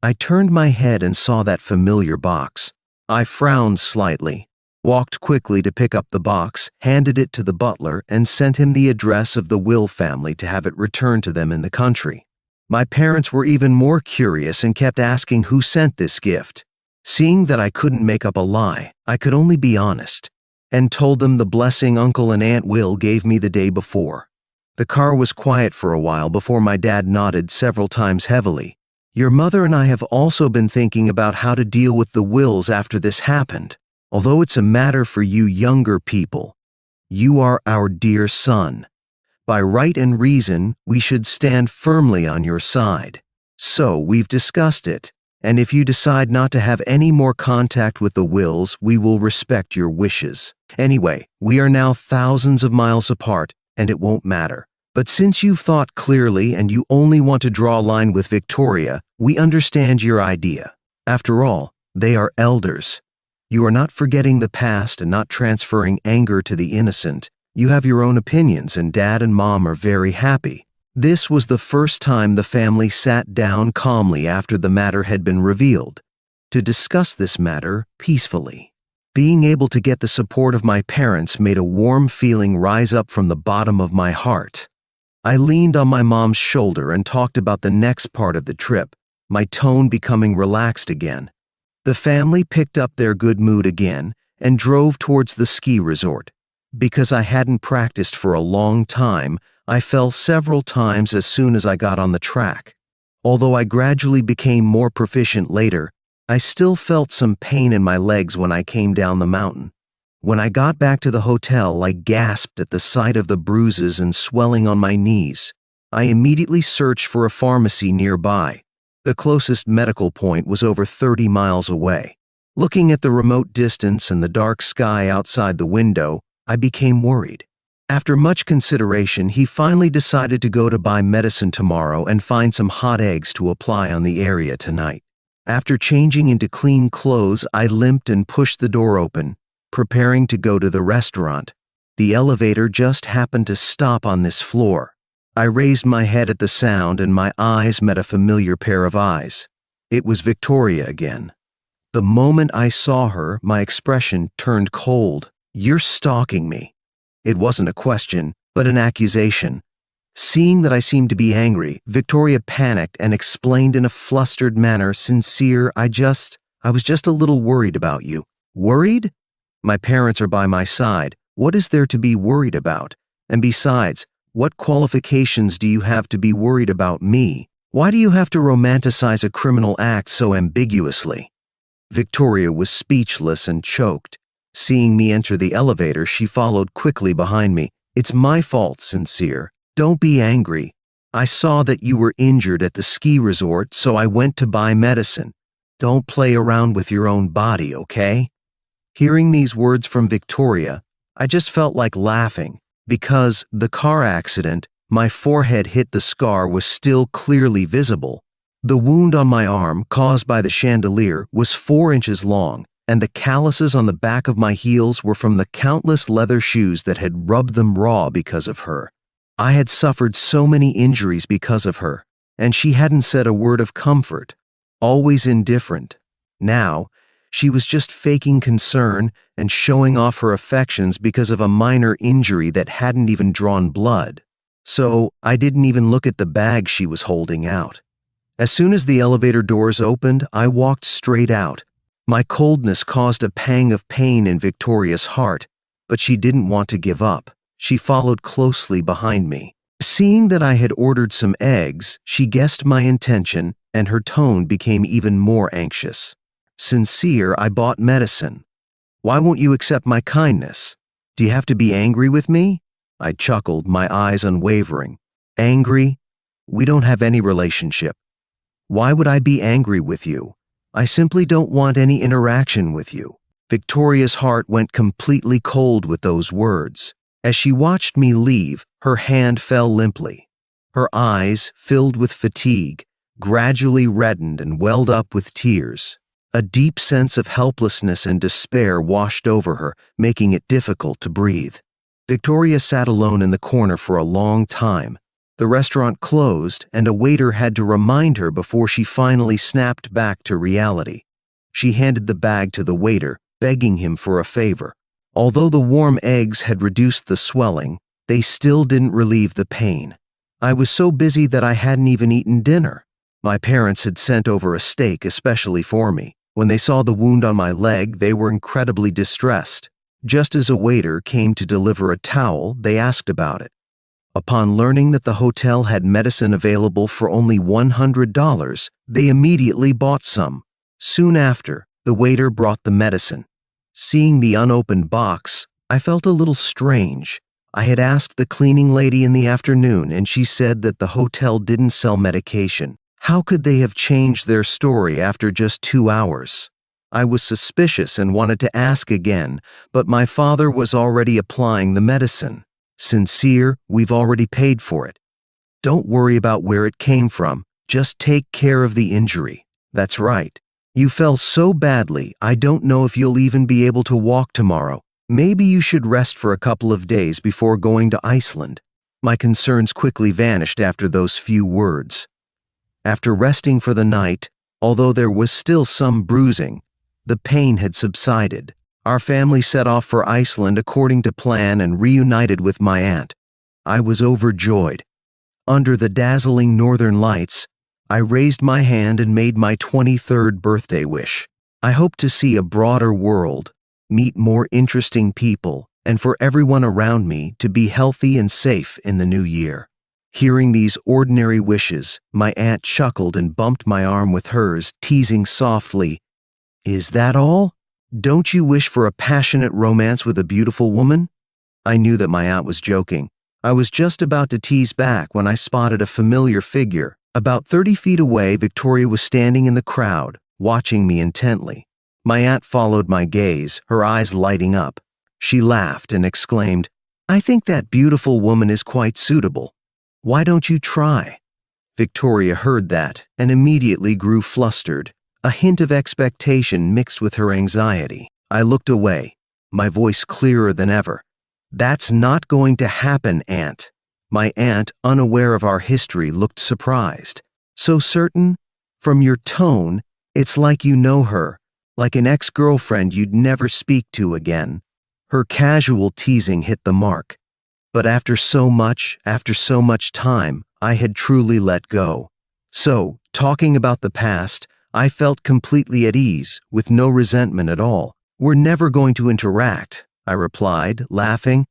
I turned my head and saw that familiar box. I frowned slightly, walked quickly to pick up the box, handed it to the butler, and sent him the address of the Will family to have it returned to them in the country. My parents were even more curious and kept asking who sent this gift. Seeing that I couldn't make up a lie, I could only be honest, and told them the blessing Uncle and Aunt Will gave me the day before. The car was quiet for a while before my dad nodded several times heavily. "Your mother and I have also been thinking about how to deal with the Wills after this happened. Although it's a matter for you younger people, you are our dear son. By right and reason, we should stand firmly on your side. So we've discussed it, and if you decide not to have any more contact with the Wills, we will respect your wishes. Anyway, we are now thousands of miles apart, and it won't matter. But since you've thought clearly and you only want to draw a line with Victoria, we understand your idea. After all, they are elders. You are not forgetting the past and not transferring anger to the innocent. You have your own opinions, and Dad and Mom are very happy." This was the first time the family sat down calmly after the matter had been revealed, to discuss this matter peacefully. Being able to get the support of my parents made a warm feeling rise up from the bottom of my heart. I leaned on my mom's shoulder and talked about the next part of the trip, my tone becoming relaxed again. The family picked up their good mood again and drove towards the ski resort. Because I hadn't practiced for a long time, I fell several times as soon as I got on the track. Although I gradually became more proficient later, I still felt some pain in my legs when I came down the mountain. When I got back to the hotel, I gasped at the sight of the bruises and swelling on my knees. I immediately searched for a pharmacy nearby. The closest medical point was over 30 miles away. Looking at the remote distance and the dark sky outside the window, I became worried. After much consideration, he finally decided to go to buy medicine tomorrow and find some hot eggs to apply on the area tonight. After changing into clean clothes, I limped and pushed the door open, preparing to go to the restaurant. The elevator just happened to stop on this floor. I raised my head at the sound and my eyes met a familiar pair of eyes. It was Victoria again. The moment I saw her, my expression turned cold. "You're stalking me." It wasn't a question, but an accusation. Seeing that I seemed to be angry, Victoria panicked and explained in a flustered manner, "Sincere, I was just a little worried about you." "Worried? My parents are by my side. What is there to be worried about? And besides, what qualifications do you have to be worried about me? Why do you have to romanticize a criminal act so ambiguously?" Victoria was speechless and choked. Seeing me enter the elevator, she followed quickly behind me. "It's my fault, Sincere. Don't be angry. I saw that you were injured at the ski resort, so I went to buy medicine. Don't play around with your own body, okay?" Hearing these words from Victoria, I just felt like laughing, because the car accident, my forehead hit the scar, was still clearly visible. The wound on my arm, caused by the chandelier, was 4 inches long, and the calluses on the back of my heels were from the countless leather shoes that had rubbed them raw because of her. I had suffered so many injuries because of her, and she hadn't said a word of comfort, always indifferent. Now, she was just faking concern and showing off her affections because of a minor injury that hadn't even drawn blood. So I didn't even look at the bag she was holding out. As soon as the elevator doors opened, I walked straight out. My coldness caused a pang of pain in Victoria's heart, but she didn't want to give up. She followed closely behind me. Seeing that I had ordered some eggs, she guessed my intention, and her tone became even more anxious. "Sincere, I bought medicine. Why won't you accept my kindness? Do you have to be angry with me?" I chuckled, my eyes unwavering. "Angry? We don't have any relationship. Why would I be angry with you? I simply don't want any interaction with you." Victoria's heart went completely cold with those words. As she watched me leave, her hand fell limply. Her eyes, filled with fatigue, gradually reddened and welled up with tears. A deep sense of helplessness and despair washed over her, making it difficult to breathe. Victoria sat alone in the corner for a long time. The restaurant closed, and a waiter had to remind her before she finally snapped back to reality. She handed the bag to the waiter, begging him for a favor. Although the warm eggs had reduced the swelling, they still didn't relieve the pain. I was so busy that I hadn't even eaten dinner. My parents had sent over a steak especially for me. When they saw the wound on my leg, they were incredibly distressed. Just as a waiter came to deliver a towel, they asked about it. Upon learning that the hotel had medicine available for only $100, they immediately bought some. Soon after, the waiter brought the medicine. Seeing the unopened box, I felt a little strange. I had asked the cleaning lady in the afternoon, and she said that the hotel didn't sell medication. How could they have changed their story after just 2 hours? I was suspicious and wanted to ask again, but my father was already applying the medicine. "Sincere, we've already paid for it. Don't worry about where it came from. Just take care of the injury." "That's right. You fell so badly, I don't know if you'll even be able to walk tomorrow. Maybe you should rest for a couple of days before going to Iceland." My concerns quickly vanished after those few words. After resting for the night, although there was still some bruising, the pain had subsided. Our family set off for Iceland according to plan and reunited with my aunt. I was overjoyed. Under the dazzling northern lights, I raised my hand and made my 23rd birthday wish. I hope to see a broader world, meet more interesting people, and for everyone around me to be healthy and safe in the new year. Hearing these ordinary wishes, my aunt chuckled and bumped my arm with hers, teasing softly, "Is that all? Don't you wish for a passionate romance with a beautiful woman?" I knew that my aunt was joking. I was just about to tease back when I spotted a familiar figure. About 30 feet away, Victoria was standing in the crowd, watching me intently. My aunt followed my gaze, her eyes lighting up. She laughed and exclaimed, "I think that beautiful woman is quite suitable. Why don't you try?" Victoria heard that and immediately grew flustered, a hint of expectation mixed with her anxiety. I looked away, my voice clearer than ever. "That's not going to happen, Aunt." My aunt, unaware of our history, looked surprised. "So certain? From your tone, it's like you know her, like an ex-girlfriend you'd never speak to again." Her casual teasing hit the mark. But after so much time, I had truly let go. So, talking about the past, I felt completely at ease, with no resentment at all. "We're never going to interact," I replied, laughing.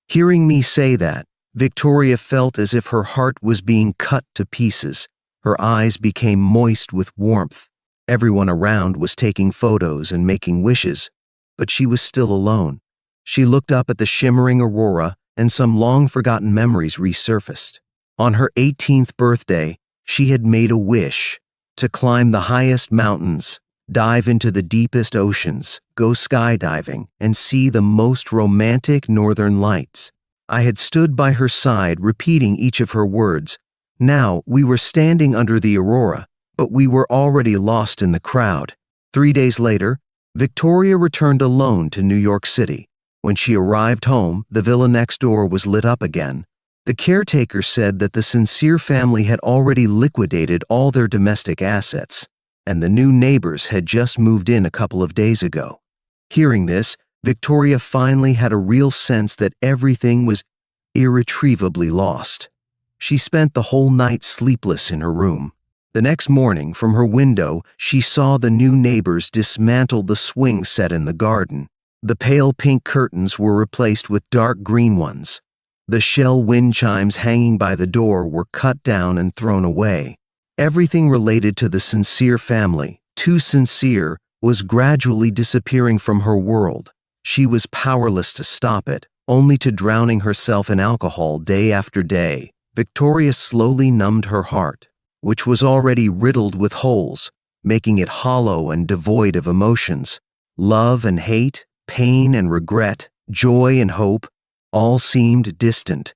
Hearing me say that, Victoria felt as if her heart was being cut to pieces. Her eyes became moist with warmth. Everyone around was taking photos and making wishes, but she was still alone. She looked up at the shimmering aurora, and some long-forgotten memories resurfaced. On her 18th birthday, she had made a wish to climb the highest mountains, dive into the deepest oceans, go skydiving, and see the most romantic northern lights. I had stood by her side, repeating each of her words. Now we were standing under the aurora, but we were already lost in the crowd. 3 days later, Victoria returned alone to New York City. When she arrived home, the villa next door was lit up again. The caretaker said that the Sincere family had already liquidated all their domestic assets, and the new neighbors had just moved in a couple of days ago. Hearing this, Victoria finally had a real sense that everything was irretrievably lost. She spent the whole night sleepless in her room. The next morning, from her window, she saw the new neighbors dismantle the swing set in the garden. The pale pink curtains were replaced with dark green ones. The shell wind chimes hanging by the door were cut down and thrown away. Everything related to the Sincere family, too sincere, was gradually disappearing from her world. She was powerless to stop it, only to drowning herself in alcohol day after day. Victoria slowly numbed her heart, which was already riddled with holes, making it hollow and devoid of emotions. Love and hate, pain and regret, joy and hope, all seemed distant.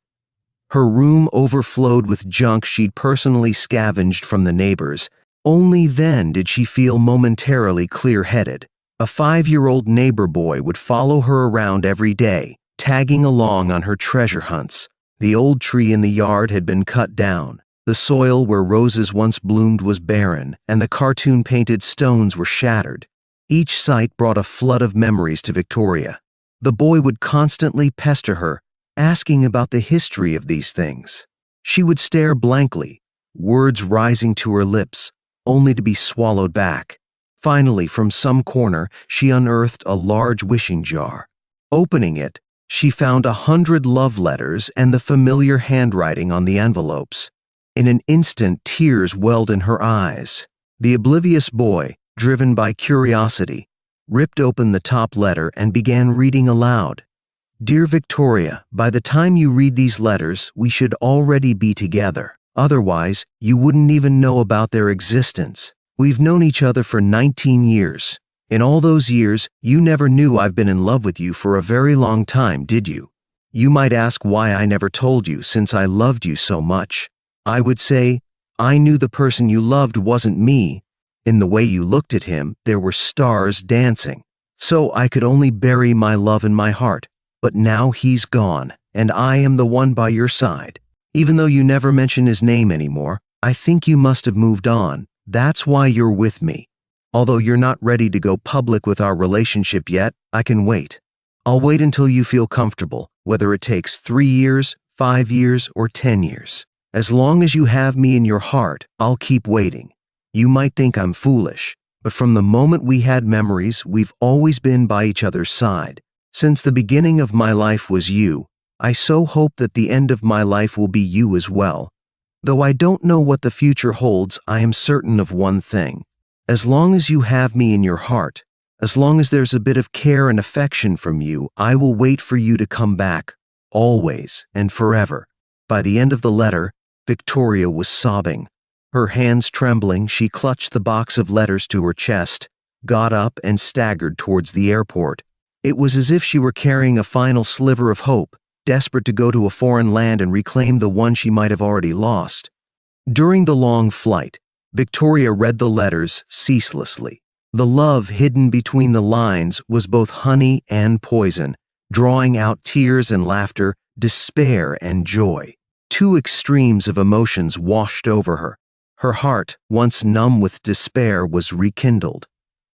Her room overflowed with junk she'd personally scavenged from the neighbors. Only then did she feel momentarily clear-headed. A 5-year-old neighbor boy would follow her around every day, tagging along on her treasure hunts. The old tree in the yard had been cut down. The soil where roses once bloomed was barren, and the cartoon-painted stones were shattered. Each sight brought a flood of memories to Victoria. The boy would constantly pester her, asking about the history of these things. She would stare blankly, words rising to her lips, only to be swallowed back. Finally, from some corner, she unearthed a large wishing jar. Opening it, she found 100 love letters and the familiar handwriting on the envelopes. In an instant, tears welled in her eyes. The oblivious boy, driven by curiosity, ripped open the top letter and began reading aloud. "Dear Victoria, by the time you read these letters, we should already be together. Otherwise, you wouldn't even know about their existence. We've known each other for 19 years. In all those years, you never knew I've been in love with you for a very long time, did you? You might ask why I never told you, since I loved you so much. I would say, I knew the person you loved wasn't me. In the way you looked at him, there were stars dancing. So I could only bury my love in my heart. But now he's gone, and I am the one by your side. Even though you never mention his name anymore, I think you must have moved on. That's why you're with me. Although you're not ready to go public with our relationship yet, I can wait. I'll wait until you feel comfortable, whether it takes 3 years, 5 years, or 10 years. As long as you have me in your heart, I'll keep waiting. You might think I'm foolish, but from the moment we had memories, we've always been by each other's side. Since the beginning of my life was you, I so hope that the end of my life will be you as well. Though I don't know what the future holds, I am certain of one thing. As long as you have me in your heart, As long as there's a bit of care and affection from you, I will wait for you to come back, always and forever." By the end of the letter, Victoria was sobbing. Her hands trembling, she clutched the box of letters to her chest, got up, and staggered towards the airport. It was as if she were carrying a final sliver of hope, desperate to go to a foreign land and reclaim the one she might have already lost. During the long flight, Victoria read the letters ceaselessly. The love hidden between the lines was both honey and poison, drawing out tears and laughter, despair and joy. Two extremes of emotions washed over her. Her heart, once numb with despair, was rekindled.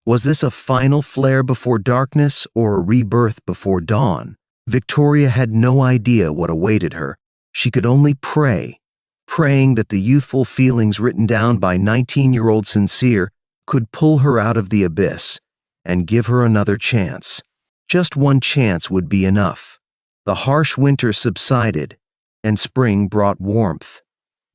Was this a final flare before darkness or a rebirth before dawn? Victoria had no idea what awaited her. She could only pray, praying that the youthful feelings written down by 19-year-old Sincere could pull her out of the abyss and give her another chance. Just one chance would be enough. The harsh winter subsided, and spring brought warmth.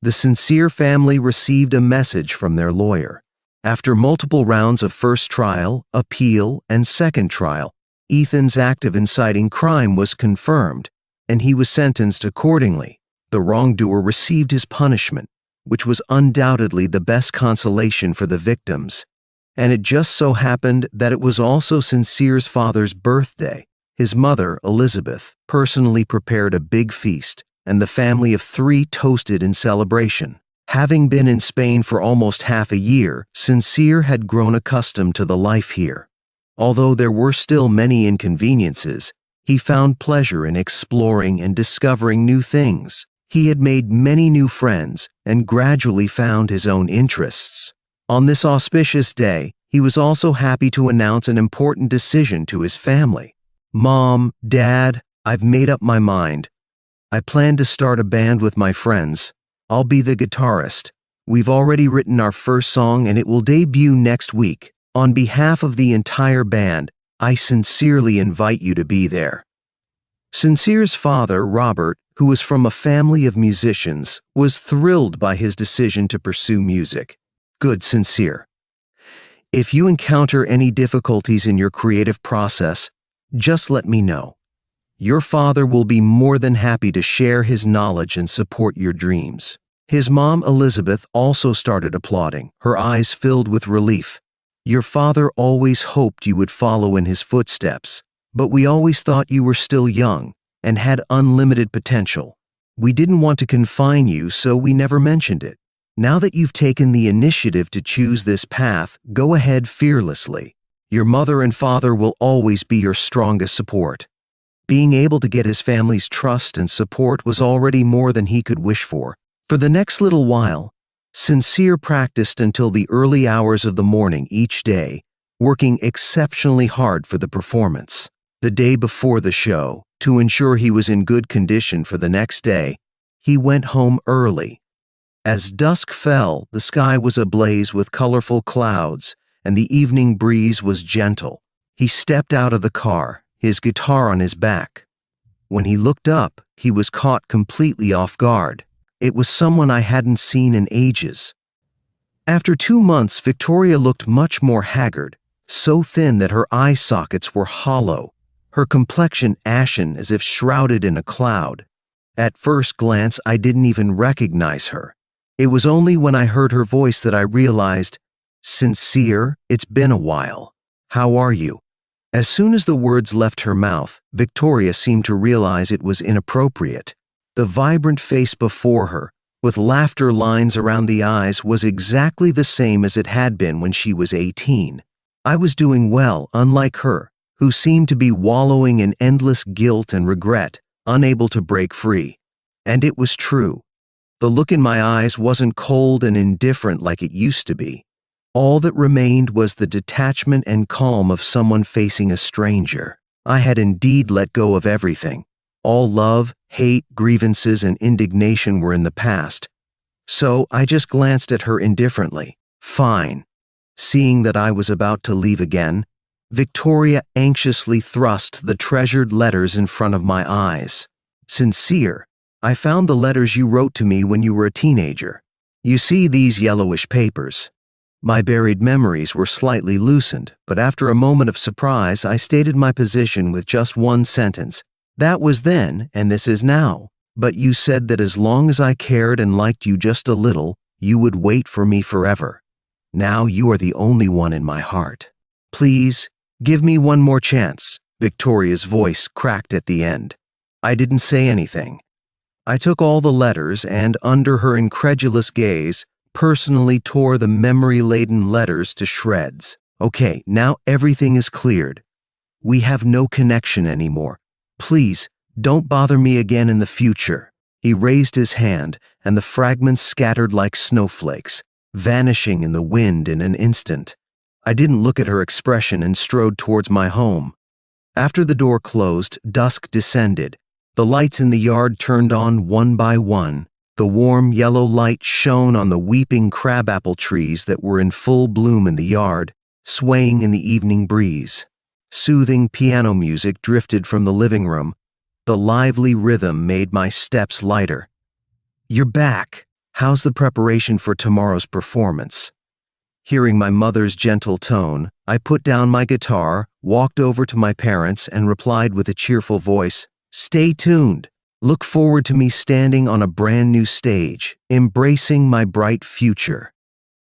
The Sincere family received a message from their lawyer. After multiple rounds of first trial, appeal, and second trial, Ethan's act of inciting crime was confirmed, and he was sentenced accordingly. The wrongdoer received his punishment, which was undoubtedly the best consolation for the victims. And it just so happened that it was also Sincere's father's birthday. His mother, Elizabeth, personally prepared a big feast, and the family of 3 toasted in celebration. Having been in Spain for almost half a year, Sincere had grown accustomed to the life here. Although there were still many inconveniences, he found pleasure in exploring and discovering new things. He had made many new friends and gradually found his own interests. On this auspicious day, he was also happy to announce an important decision to his family. "Mom, Dad, I've made up my mind. I plan to start a band with my friends. I'll be the guitarist. We've already written our first song and it will debut next week. On behalf of the entire band, I sincerely invite you to be there." Sincere's father, Robert, who was from a family of musicians, was thrilled by his decision to pursue music. "Good, Sincere. If you encounter any difficulties in your creative process, just let me know. Your father will be more than happy to share his knowledge and support your dreams." His mom, Elizabeth, also started applauding, her eyes filled with relief. "Your father always hoped you would follow in his footsteps, but we always thought you were still young and had unlimited potential. We didn't want to confine you, so we never mentioned it. Now that you've taken the initiative to choose this path, go ahead fearlessly. Your mother and father will always be your strongest support." Being able to get his family's trust and support was already more than he could wish for. For the next little while, Sincere practiced until the early hours of the morning each day, working exceptionally hard for the performance. The day before the show, to ensure he was in good condition for the next day, he went home early. As dusk fell, the sky was ablaze with colorful clouds, and the evening breeze was gentle. He stepped out of the car, his guitar on his back. When he looked up, he was caught completely off guard. It was someone I hadn't seen in ages. After 2 months, Victoria looked much more haggard, so thin that her eye sockets were hollow, her complexion ashen as if shrouded in a cloud. At first glance, I didn't even recognize her. It was only when I heard her voice that I realized, "Sincere, it's been a while. How are you?" As soon as the words left her mouth, Victoria seemed to realize it was inappropriate. The vibrant face before her, with laughter lines around the eyes, was exactly the same as it had been when she was 18. I was doing well, unlike her, who seemed to be wallowing in endless guilt and regret, unable to break free. And it was true. The look in my eyes wasn't cold and indifferent like it used to be. All that remained was the detachment and calm of someone facing a stranger. I had indeed let go of everything. All love, hate, grievances, and indignation were in the past. So I just glanced at her indifferently. "Fine." Seeing that I was about to leave again, Victoria anxiously thrust the treasured letters in front of my eyes. "Sincere, I found the letters you wrote to me when you were a teenager. You see these yellowish papers. My buried memories were slightly loosened, but after a moment of surprise, I stated my position with just one sentence. That was then, and this is now. But you said that as long as I cared and liked you just a little, you would wait for me forever. Now you are the only one in my heart. Please, give me one more chance. Victoria's voice cracked at the end. I didn't say anything. I took all the letters and, under her incredulous gaze, personally tore the memory-laden letters to shreds. Okay, now everything is cleared. We have no connection anymore. Please, don't bother me again in the future. He raised his hand, and the fragments scattered like snowflakes, vanishing in the wind in an instant. I didn't look at her expression and strode towards my home. After the door closed, dusk descended. The lights in the yard turned on one by one. The warm yellow light shone on the weeping crabapple trees that were in full bloom in the yard, swaying in the evening breeze. Soothing piano music drifted from the living room. The lively rhythm made my steps lighter. You're back. How's the preparation for tomorrow's performance? Hearing my mother's gentle tone, I put down my guitar, walked over to my parents, and replied with a cheerful voice, Stay tuned. Look forward to me standing on a brand new stage, embracing my bright future.